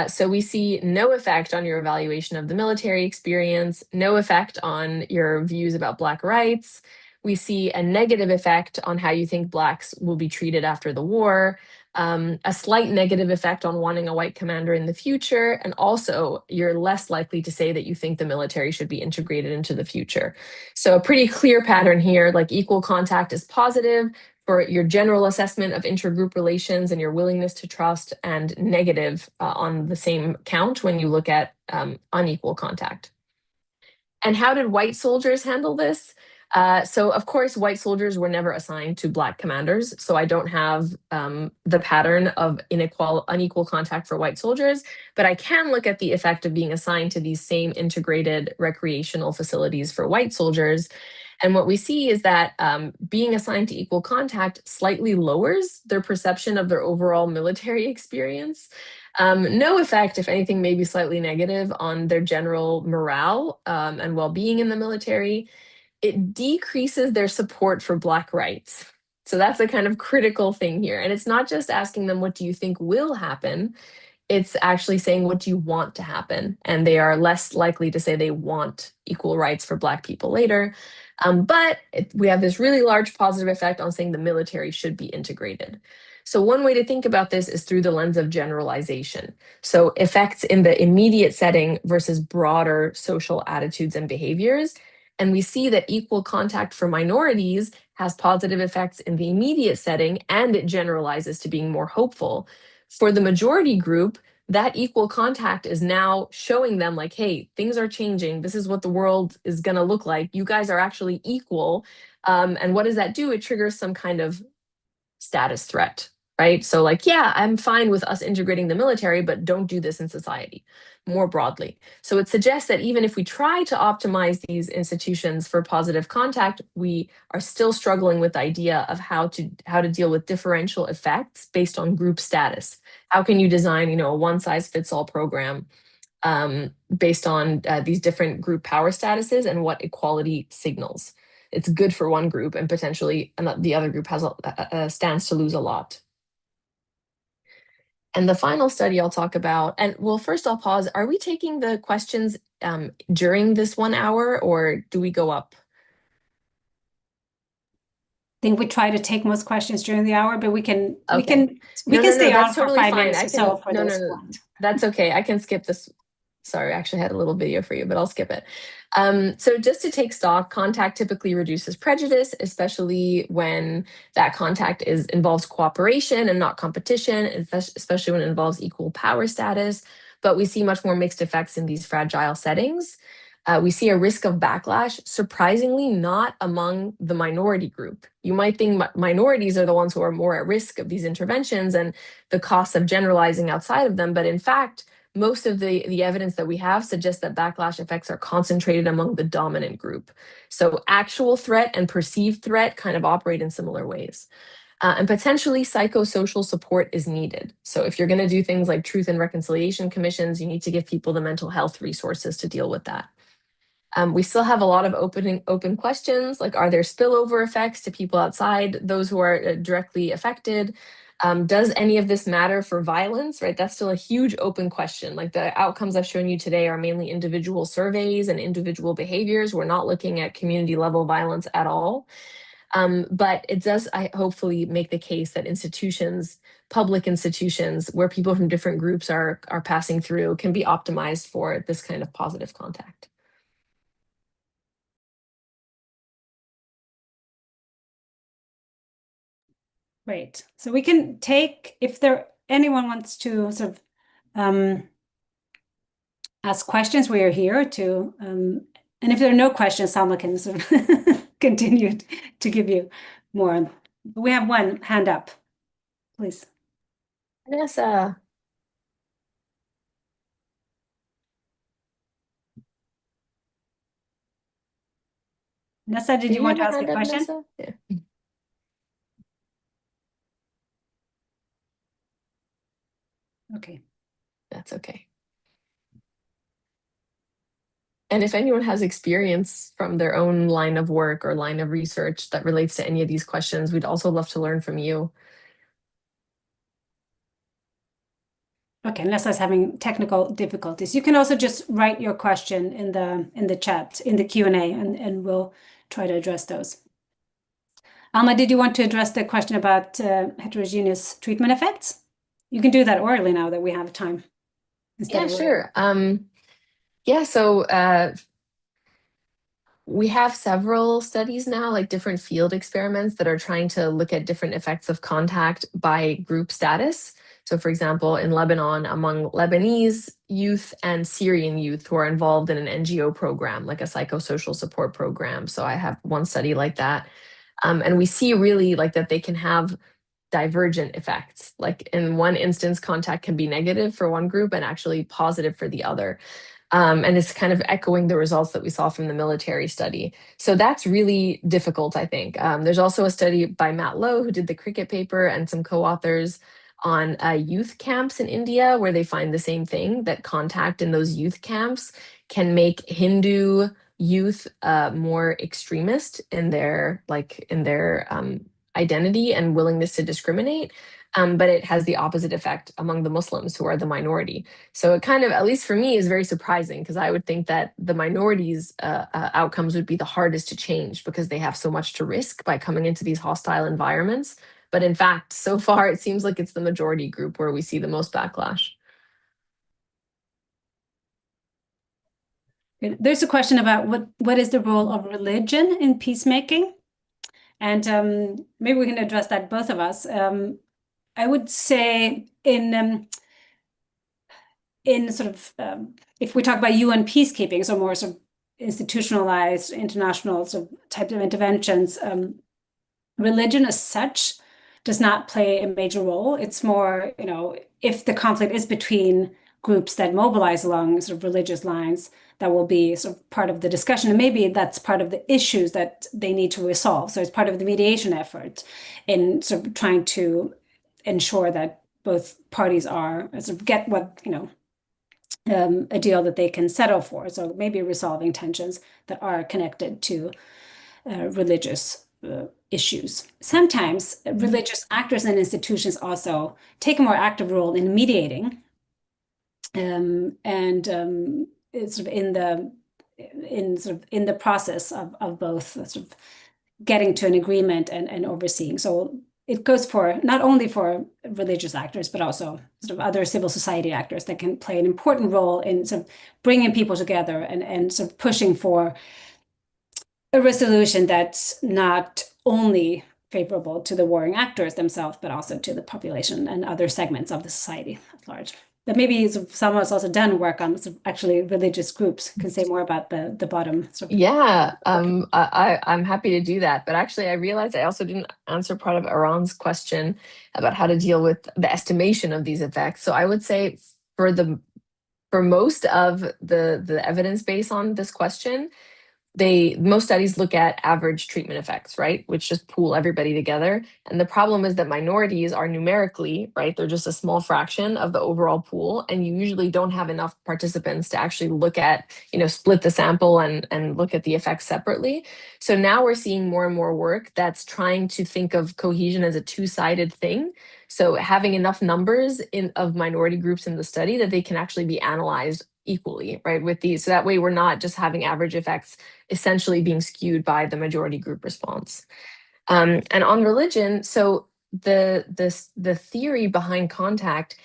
So we see no effect on your evaluation of the military experience, no effect on your views about Black rights. We see a negative effect on how you think Blacks will be treated after the war, a slight negative effect on wanting a white commander in the future, and also you're less likely to say that you think the military should be integrated into the future. So a pretty clear pattern here, like equal contact is positive for your general assessment of intergroup relations and your willingness to trust, and negative on the same count when you look at unequal contact. And how did white soldiers handle this? So of course, white soldiers were never assigned to Black commanders. So I don't have the pattern of unequal contact for white soldiers, but I can look at the effect of being assigned to these same integrated recreational facilities for white soldiers. And what we see is that being assigned to equal contact slightly lowers their perception of their overall military experience. No effect, if anything, maybe slightly negative on their general morale and well-being in the military. It decreases their support for Black rights. So that's a kind of critical thing here. And it's not just asking them, what do you think will happen? It's actually saying, what do you want to happen? And they are less likely to say they want equal rights for Black people later. But we have this really large positive effect on saying the military should be integrated. So one way to think about this is through the lens of generalization. So effects in the immediate setting versus broader social attitudes and behaviors. And we see that equal contact for minorities has positive effects in the immediate setting, and it generalizes to being more hopeful. For the majority group, that equal contact is now showing them like, hey, things are changing. This is what the world is going to look like. You guys are actually equal. And what does that do? It triggers some kind of status threat, right? So like, yeah, I'm fine with us integrating the military, but don't do this in society more broadly. So it suggests that even if we try to optimize these institutions for positive contact, we are still struggling with the idea of how to deal with differential effects based on group status. How can you design, a one-size-fits-all program based on these different group power statuses and what equality signals? It's good for one group, and potentially the other group has stands to lose a lot. And the final study I'll talk about, and well, first I'll pause. Are we taking the questions during this 1 hour, or do we go up? I think we try to take most questions during the hour, but we can Okay. stay on That's for totally 5 fine. minutes or so for no, those no, who no, want. that's okay. I can skip this. Sorry, I actually had a little video for you, but I'll skip it. So just to take stock, contact typically reduces prejudice, especially when that contact involves cooperation and not competition, especially when it involves equal power status. But we see much more mixed effects in these fragile settings. We see a risk of backlash, surprisingly not among the minority group. You might think minorities are the ones who are more at risk of these interventions and the costs of generalizing outside of them, but in fact, most of the evidence that we have suggests that backlash effects are concentrated among the dominant group. So actual threat and perceived threat kind of operate in similar ways. And potentially psychosocial support is needed. So if you're going to do things like truth and reconciliation commissions, you need to give people the mental health resources to deal with that. We still have a lot of open questions, like are there spillover effects to people outside those who are directly affected? Does any of this matter for violence, right? That's still a huge open question. Like the outcomes I've shown you today are mainly individual surveys and individual behaviors. We're not looking at community level violence at all. But it does, hopefully make the case that institutions, public institutions, where people from different groups are passing through can be optimized for this kind of positive contact. Great. So we can take, if anyone wants to sort of ask questions, we are here to, and if there are no questions, Salma can sort of continue to give you more. We have one hand up, please. Vanessa. Nessa, did you want to ask a question? Yeah. Okay. That's okay. And if anyone has experience from their own line of work or line of research that relates to any of these questions, we'd also love to learn from you. Okay, unless I was having technical difficulties. You can also just write your question in the chat, in the Q&A, and we'll try to address those. Alma, did you want to address the question about heterogeneous treatment effects? You can do that orally now that we have time. Yeah, sure. So we have several studies now, like different field experiments that are trying to look at different effects of contact by group status. So for example, in Lebanon, among Lebanese youth and Syrian youth who are involved in an NGO program, like a psychosocial support program. So I have one study like that. And we see really like that they can have divergent effects. Like in one instance, contact can be negative for one group and actually positive for the other. And it's kind of echoing the results that we saw from the military study. So that's really difficult, I think. There's also a study by Matt Lowe, who did the cricket paper, and some co-authors on youth camps in India, where they find the same thing, that contact in those youth camps can make Hindu youth more extremist in their identity and willingness to discriminate. But it has the opposite effect among the Muslims, who are the minority. So it kind of, at least for me, is very surprising, because I would think that the minorities' outcomes would be the hardest to change because they have so much to risk by coming into these hostile environments. But in fact, so far, it seems like it's the majority group where we see the most backlash. There's a question about what is the role of religion in peacemaking? And maybe we can address that, both of us. I would say in sort of if we talk about UN peacekeeping, so more sort of institutionalized international sort of types of interventions, religion as such does not play a major role. It's more, if the conflict is between groups that mobilize along sort of religious lines, that will be sort of part of the discussion. And maybe that's part of the issues that they need to resolve. So it's part of the mediation effort in sort of trying to ensure that both parties are sort of get what, a deal that they can settle for. So maybe resolving tensions that are connected to religious issues. Sometimes religious actors and institutions also take a more active role in mediating, and it's sort of in the process of both sort of getting to an agreement and overseeing. So it goes for not only for religious actors, but also sort of other civil society actors that can play an important role in sort of bringing people together and sort of pushing for a resolution that's not only favorable to the warring actors themselves, but also to the population and other segments of the society at large. But maybe someone has also done work on sort of actually religious groups, can say more about the bottom. Yeah, I'm happy to do that. But actually, I realized I also didn't answer part of Iran's question about how to deal with the estimation of these effects. So I would say for most of the evidence base on this question, most studies look at average treatment effects, right? Which just pool everybody together. And the problem is that minorities are numerically, right? They're just a small fraction of the overall pool. And you usually don't have enough participants to actually look at, split the sample and look at the effects separately. So now we're seeing more and more work that's trying to think of cohesion as a two-sided thing. So having enough numbers of minority groups in the study that they can actually be analyzed equally, right, with these. So that way we're not just having average effects essentially being skewed by the majority group response. And on religion, so the theory behind contact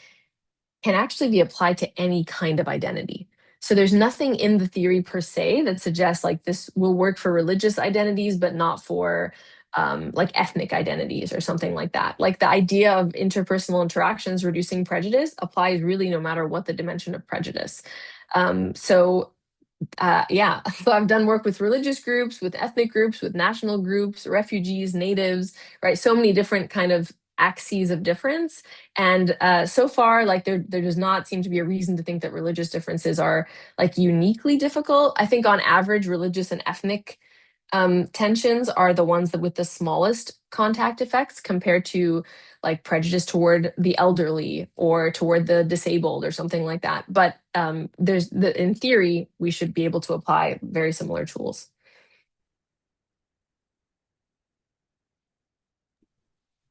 can actually be applied to any kind of identity. So there's nothing in the theory per se that suggests like this will work for religious identities, but not for like ethnic identities or something like that. Like the idea of interpersonal interactions reducing prejudice applies really no matter what the dimension of prejudice. So yeah, so I've done work with religious groups, with ethnic groups, with national groups, refugees, natives, right? So many different kind of axes of difference. And so far, like there does not seem to be a reason to think that religious differences are like uniquely difficult. I think on average, religious and ethnic tensions are the ones that with the smallest contact effects compared to like prejudice toward the elderly or toward the disabled or something like that. But in theory, we should be able to apply very similar tools.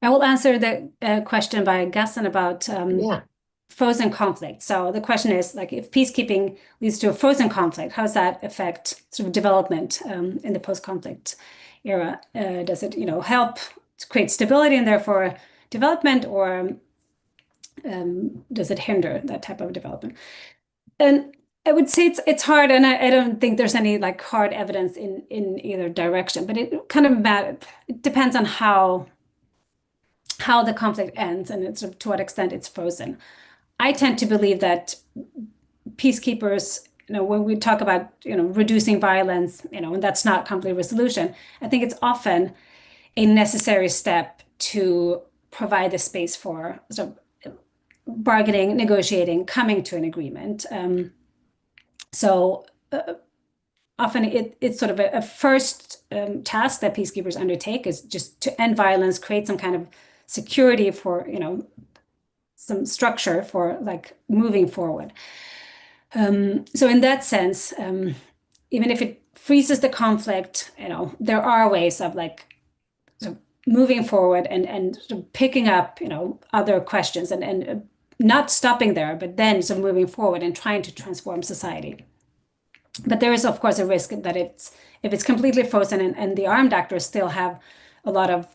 I will answer the question by Gaston about Yeah. frozen conflict. So the question is like, if peacekeeping leads to a frozen conflict, how does that affect sort of development in the post-conflict era? Does it, help to create stability and therefore development, or does it hinder that type of development? And I would say it's hard, and I don't think there's any like hard evidence in either direction. But it kind of it depends on how the conflict ends and it's to what extent it's frozen. I tend to believe that peacekeepers, when we talk about, reducing violence, and that's not conflict resolution, I think it's often a necessary step to provide the space for sort of bargaining, negotiating, coming to an agreement. So often it's sort of a first task that peacekeepers undertake is just to end violence, create some kind of security for, some structure for like moving forward. So in that sense, even if it freezes the conflict, there are ways of like sort of moving forward and sort of picking up, other questions and not stopping there, but then sort of moving forward and trying to transform society. But there is, of course, a risk that if it's completely frozen and the armed actors still have a lot of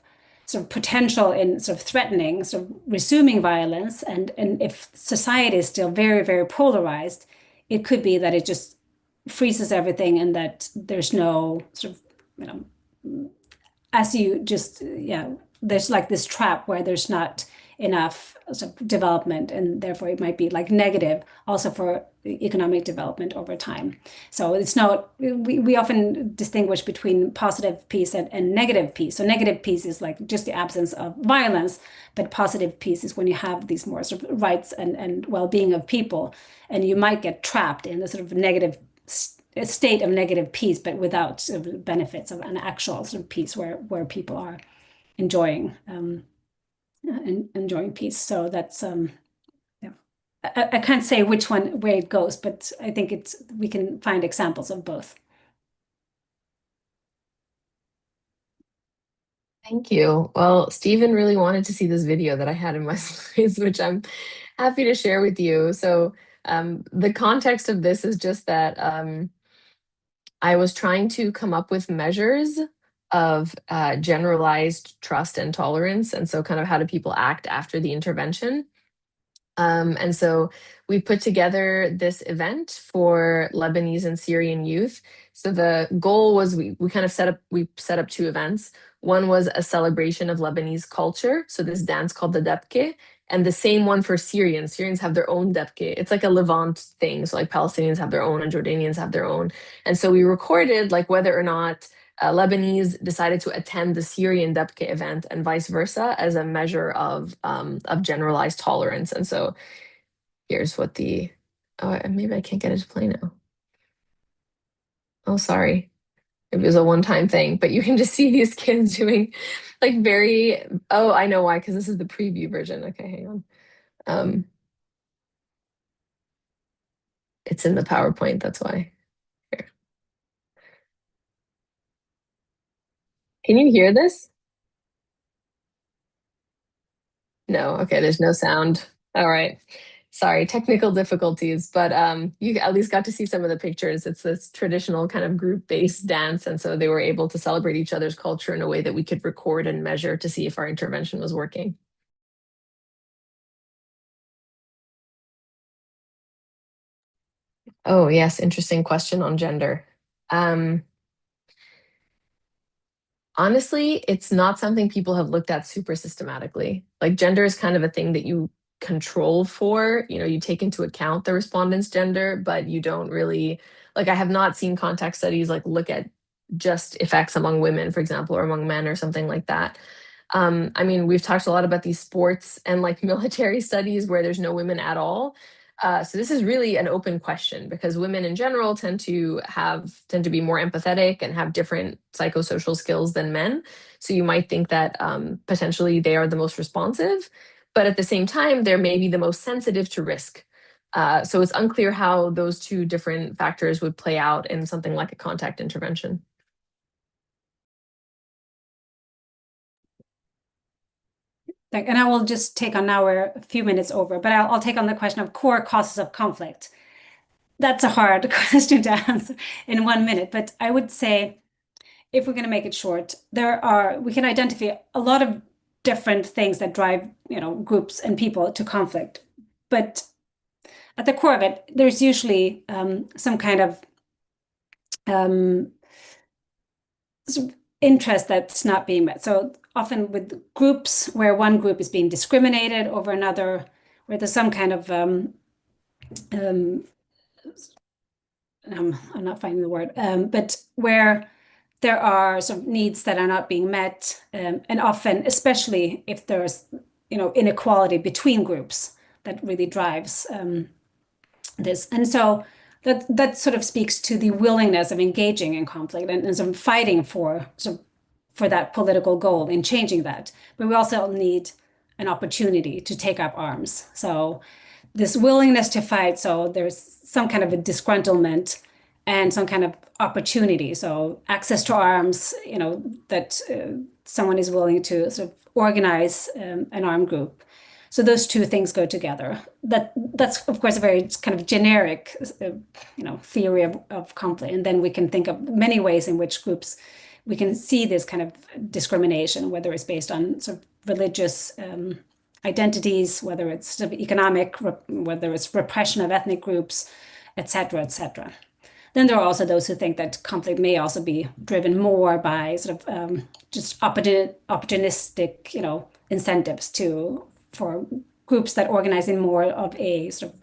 sort of potential in sort of threatening, sort of resuming violence, and if society is still very, very polarized, it could be that it just freezes everything and that there's no sort of, as you just, yeah, there's like this trap where there's not enough sort of development, and therefore it might be like negative also for economic development over time. So it's not, we often distinguish between positive peace and negative peace. So negative peace is like just the absence of violence, but positive peace is when you have these more sort of rights and well-being of people, and you might get trapped in the sort of negative state of negative peace, but without sort of benefits of an actual sort of peace where people are enjoying enjoying peace. So that's yeah. I can't say which one where it goes, but I think we can find examples of both. Thank you. Well, Stephen really wanted to see this video that I had in my slides, which I'm happy to share with you. So the context of this is just that I was trying to come up with measures of generalized trust and tolerance. And so kind of how do people act after the intervention? And so we put together this event for Lebanese and Syrian youth. So the goal was we kind of set up two events. One was a celebration of Lebanese culture. So this dance called the Debke, and the same one for Syrians. Syrians have their own Debke. It's like a Levant thing. So like Palestinians have their own and Jordanians have their own. And so we recorded like whether or not Lebanese decided to attend the Syrian Debke event and vice versa as a measure of generalized tolerance. And so here's what maybe I can't get it to play now. Oh, sorry. it was a one-time thing, but you can just see these kids doing like very, oh, I know why, because this is the preview version. Okay, hang on. It's in the PowerPoint, that's why. Here. Can you hear this? No, okay, there's no sound. All right. Sorry, technical difficulties, but you at least got to see some of the pictures. It's this traditional kind of group-based dance, and so they were able to celebrate each other's culture in a way that we could record and measure to see if our intervention was working. Oh, yes, interesting question on gender. Um, Honestly, it's not something people have looked at super systematically. Like gender is kind of a thing that you control for, you take into account the respondent's gender, but you don't really, like, I have not seen contact studies like look at just effects among women, for example, or among men or something like that. I mean, we've talked a lot about these sports and like military studies where there's no women at all. So this is really an open question because women in general tend to be more empathetic and have different psychosocial skills than men. So you might think that potentially they are the most responsive, but at the same time, they're maybe the most sensitive to risk. So it's unclear how those two different factors would play out in something like a contact intervention. And I will just take on now, we're a few minutes over, but I'll take on the question of core causes of conflict. That's a hard question to answer in 1 minute, but I would say if we're going to make it short, we can identify a lot of different things that drive, groups and people to conflict. But at the core of it, there's usually some kind of um, interest that's not being met. So often with groups where one group is being discriminated over another, where there's some kind of um, I'm not finding the word, but where there are some needs that are not being met, and often, especially if there's inequality between groups, that really drives this. And so that sort of speaks to the willingness of engaging in conflict and sort of fighting for that political goal in changing that. But we also need an opportunity to take up arms. So this willingness to fight, so there's some kind of a disgruntlement and some kind of opportunity. So access to arms, that someone is willing to sort of organize an armed group. So those two things go together. That's of course a very kind of generic, theory of conflict. And then we can think of many ways in which groups we can see this kind of discrimination, whether it's based on sort of religious identities, whether it's sort of economic, whether it's repression of ethnic groups, et cetera, et cetera. Then there are also those who think that conflict may also be driven more by sort of just opportunistic, incentives for groups that organize in more of a sort of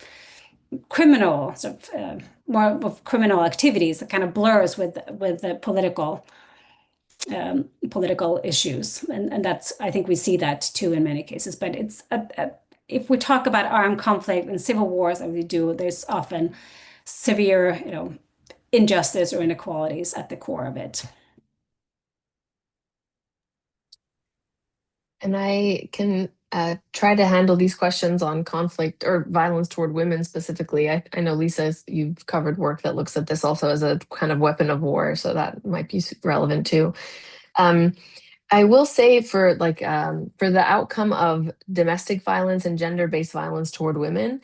criminal, more of criminal activities that kind of blurs with the political issues, and that's, I think we see that too in many cases. But it's if we talk about armed conflict and civil wars, as we do, there's often severe, injustice or inequalities at the core of it. And I can try to handle these questions on conflict or violence toward women specifically. I know, Lisa, you've covered work that looks at this also as a kind of weapon of war, so that might be relevant too. Um, I will say for the outcome of domestic violence and gender-based violence toward women,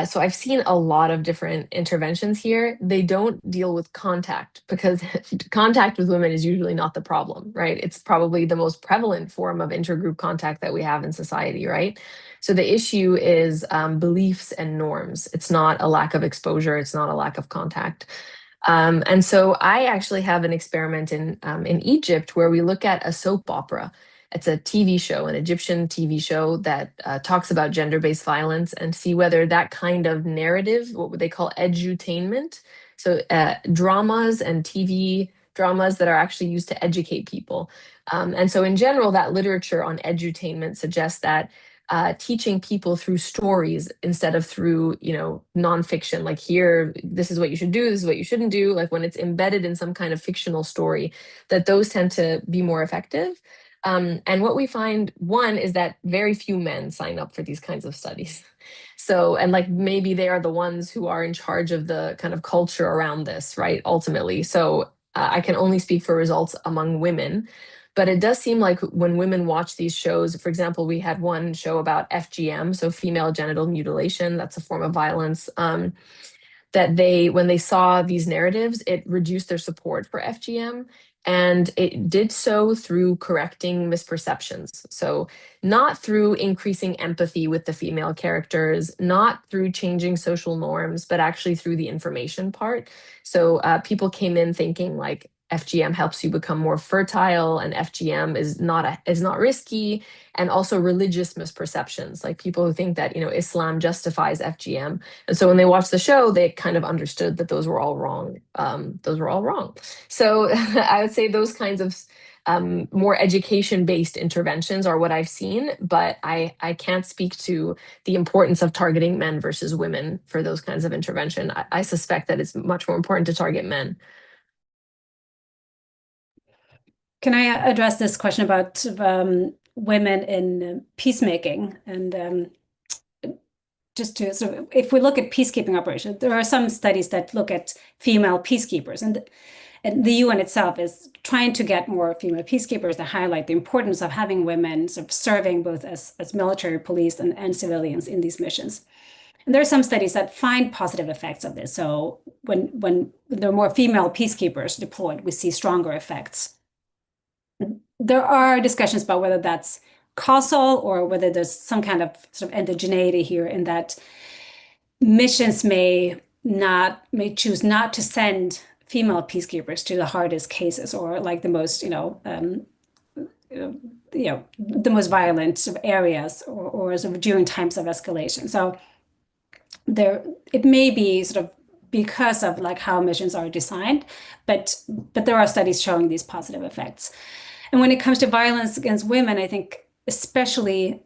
so I've seen a lot of different interventions here. They don't deal with contact because contact with women is usually not the problem, right? It's probably the most prevalent form of intergroup contact that we have in society, right? So the issue is beliefs and norms. It's not a lack of exposure. It's not a lack of contact. And so I actually have an experiment in Egypt where we look at a soap opera. It's a TV show, an Egyptian TV show that talks about gender-based violence, and see whether that kind of narrative, what would they call edutainment, so dramas and TV dramas that are actually used to educate people. And so in general, that literature on edutainment suggests that teaching people through stories instead of through, nonfiction. Like, here, this is what you should do, this is what you shouldn't do. Like, when it's embedded in some kind of fictional story, that those tend to be more effective. And what we find, one, is that very few men sign up for these kinds of studies. So, and like maybe they are the ones who are in charge of the kind of culture around this, right? Ultimately. So I can only speak for results among women. But it does seem like when women watch these shows, for example, we had one show about FGM, so female genital mutilation, that's a form of violence. That when they saw these narratives, it reduced their support for FGM. And it did so through correcting misperceptions. So, not through increasing empathy with the female characters, not through changing social norms, but actually through the information part. So, people came in thinking like FGM helps you become more fertile, and FGM is not risky, and also religious misperceptions, like people who think that Islam justifies FGM. And so when they watched the show, they kind of understood that those were all wrong. Those were all wrong. So I would say those kinds of more education-based interventions are what I've seen, but I can't speak to the importance of targeting men versus women for those kinds of intervention. I suspect that it's much more important to target men. Can I address this question about women in peacemaking? And just to sort of, if we look at peacekeeping operations, there are some studies that look at female peacekeepers, and the UN itself is trying to get more female peacekeepers to highlight the importance of having women sort of serving both as military, police, and civilians in these missions. And there are some studies that find positive effects of this. So when there are more female peacekeepers deployed, we see stronger effects. There are discussions about whether that's causal or whether there's some kind of sort of endogeneity here, in that missions may choose not to send female peacekeepers to the hardest cases, or like the most the most violent sort of areas, or sort of during times of escalation. So it may be sort of because of like how missions are designed, but there are studies showing these positive effects. And when it comes to violence against women, I think especially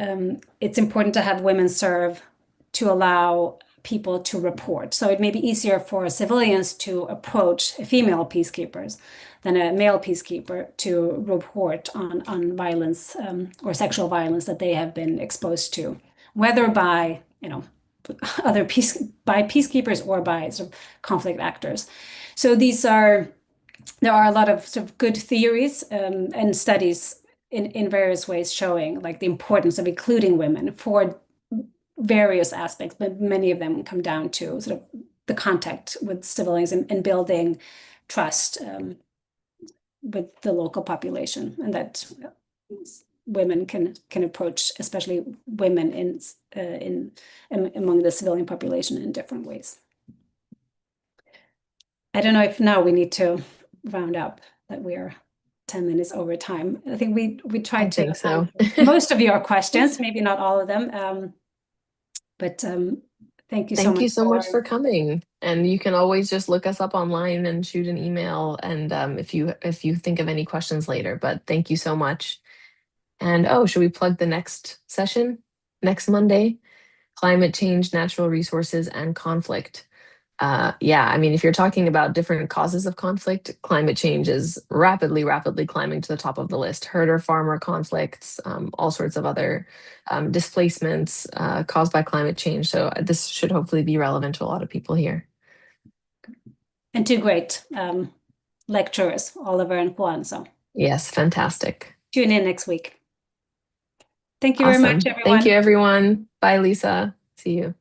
it's important to have women serve, to allow people to report. So it may be easier for civilians to approach female peacekeepers than a male peacekeeper to report on violence or sexual violence that they have been exposed to, whether by by peacekeepers or by sort of conflict actors. So there are a lot of sort of good theories and studies in various ways showing like the importance of including women for various aspects, but many of them come down to sort of the contact with civilians and building trust with the local population, and that women can approach, especially women in among the civilian population, in different ways. I don't know if now we need to round up, that we are 10 minutes over time. I think we tried to think so. most of your questions, maybe not all of them. But thank you so Thank much you so much for coming. And you can always just look us up online and shoot an email, and if you think of any questions later. But thank you so much. And should we plug the next session next Monday? Climate change, natural resources, and conflict. Yeah, I mean, if you're talking about different causes of conflict, climate change is rapidly climbing to the top of the list. Herder-farmer conflicts, all sorts of other displacements caused by climate change. So this should hopefully be relevant to a lot of people here. And two great lecturers, Oliver and Juan. So yes, fantastic. Tune in next week. Thank you Awesome. very much, everyone. Thank you, everyone. Bye, Lisa. See you.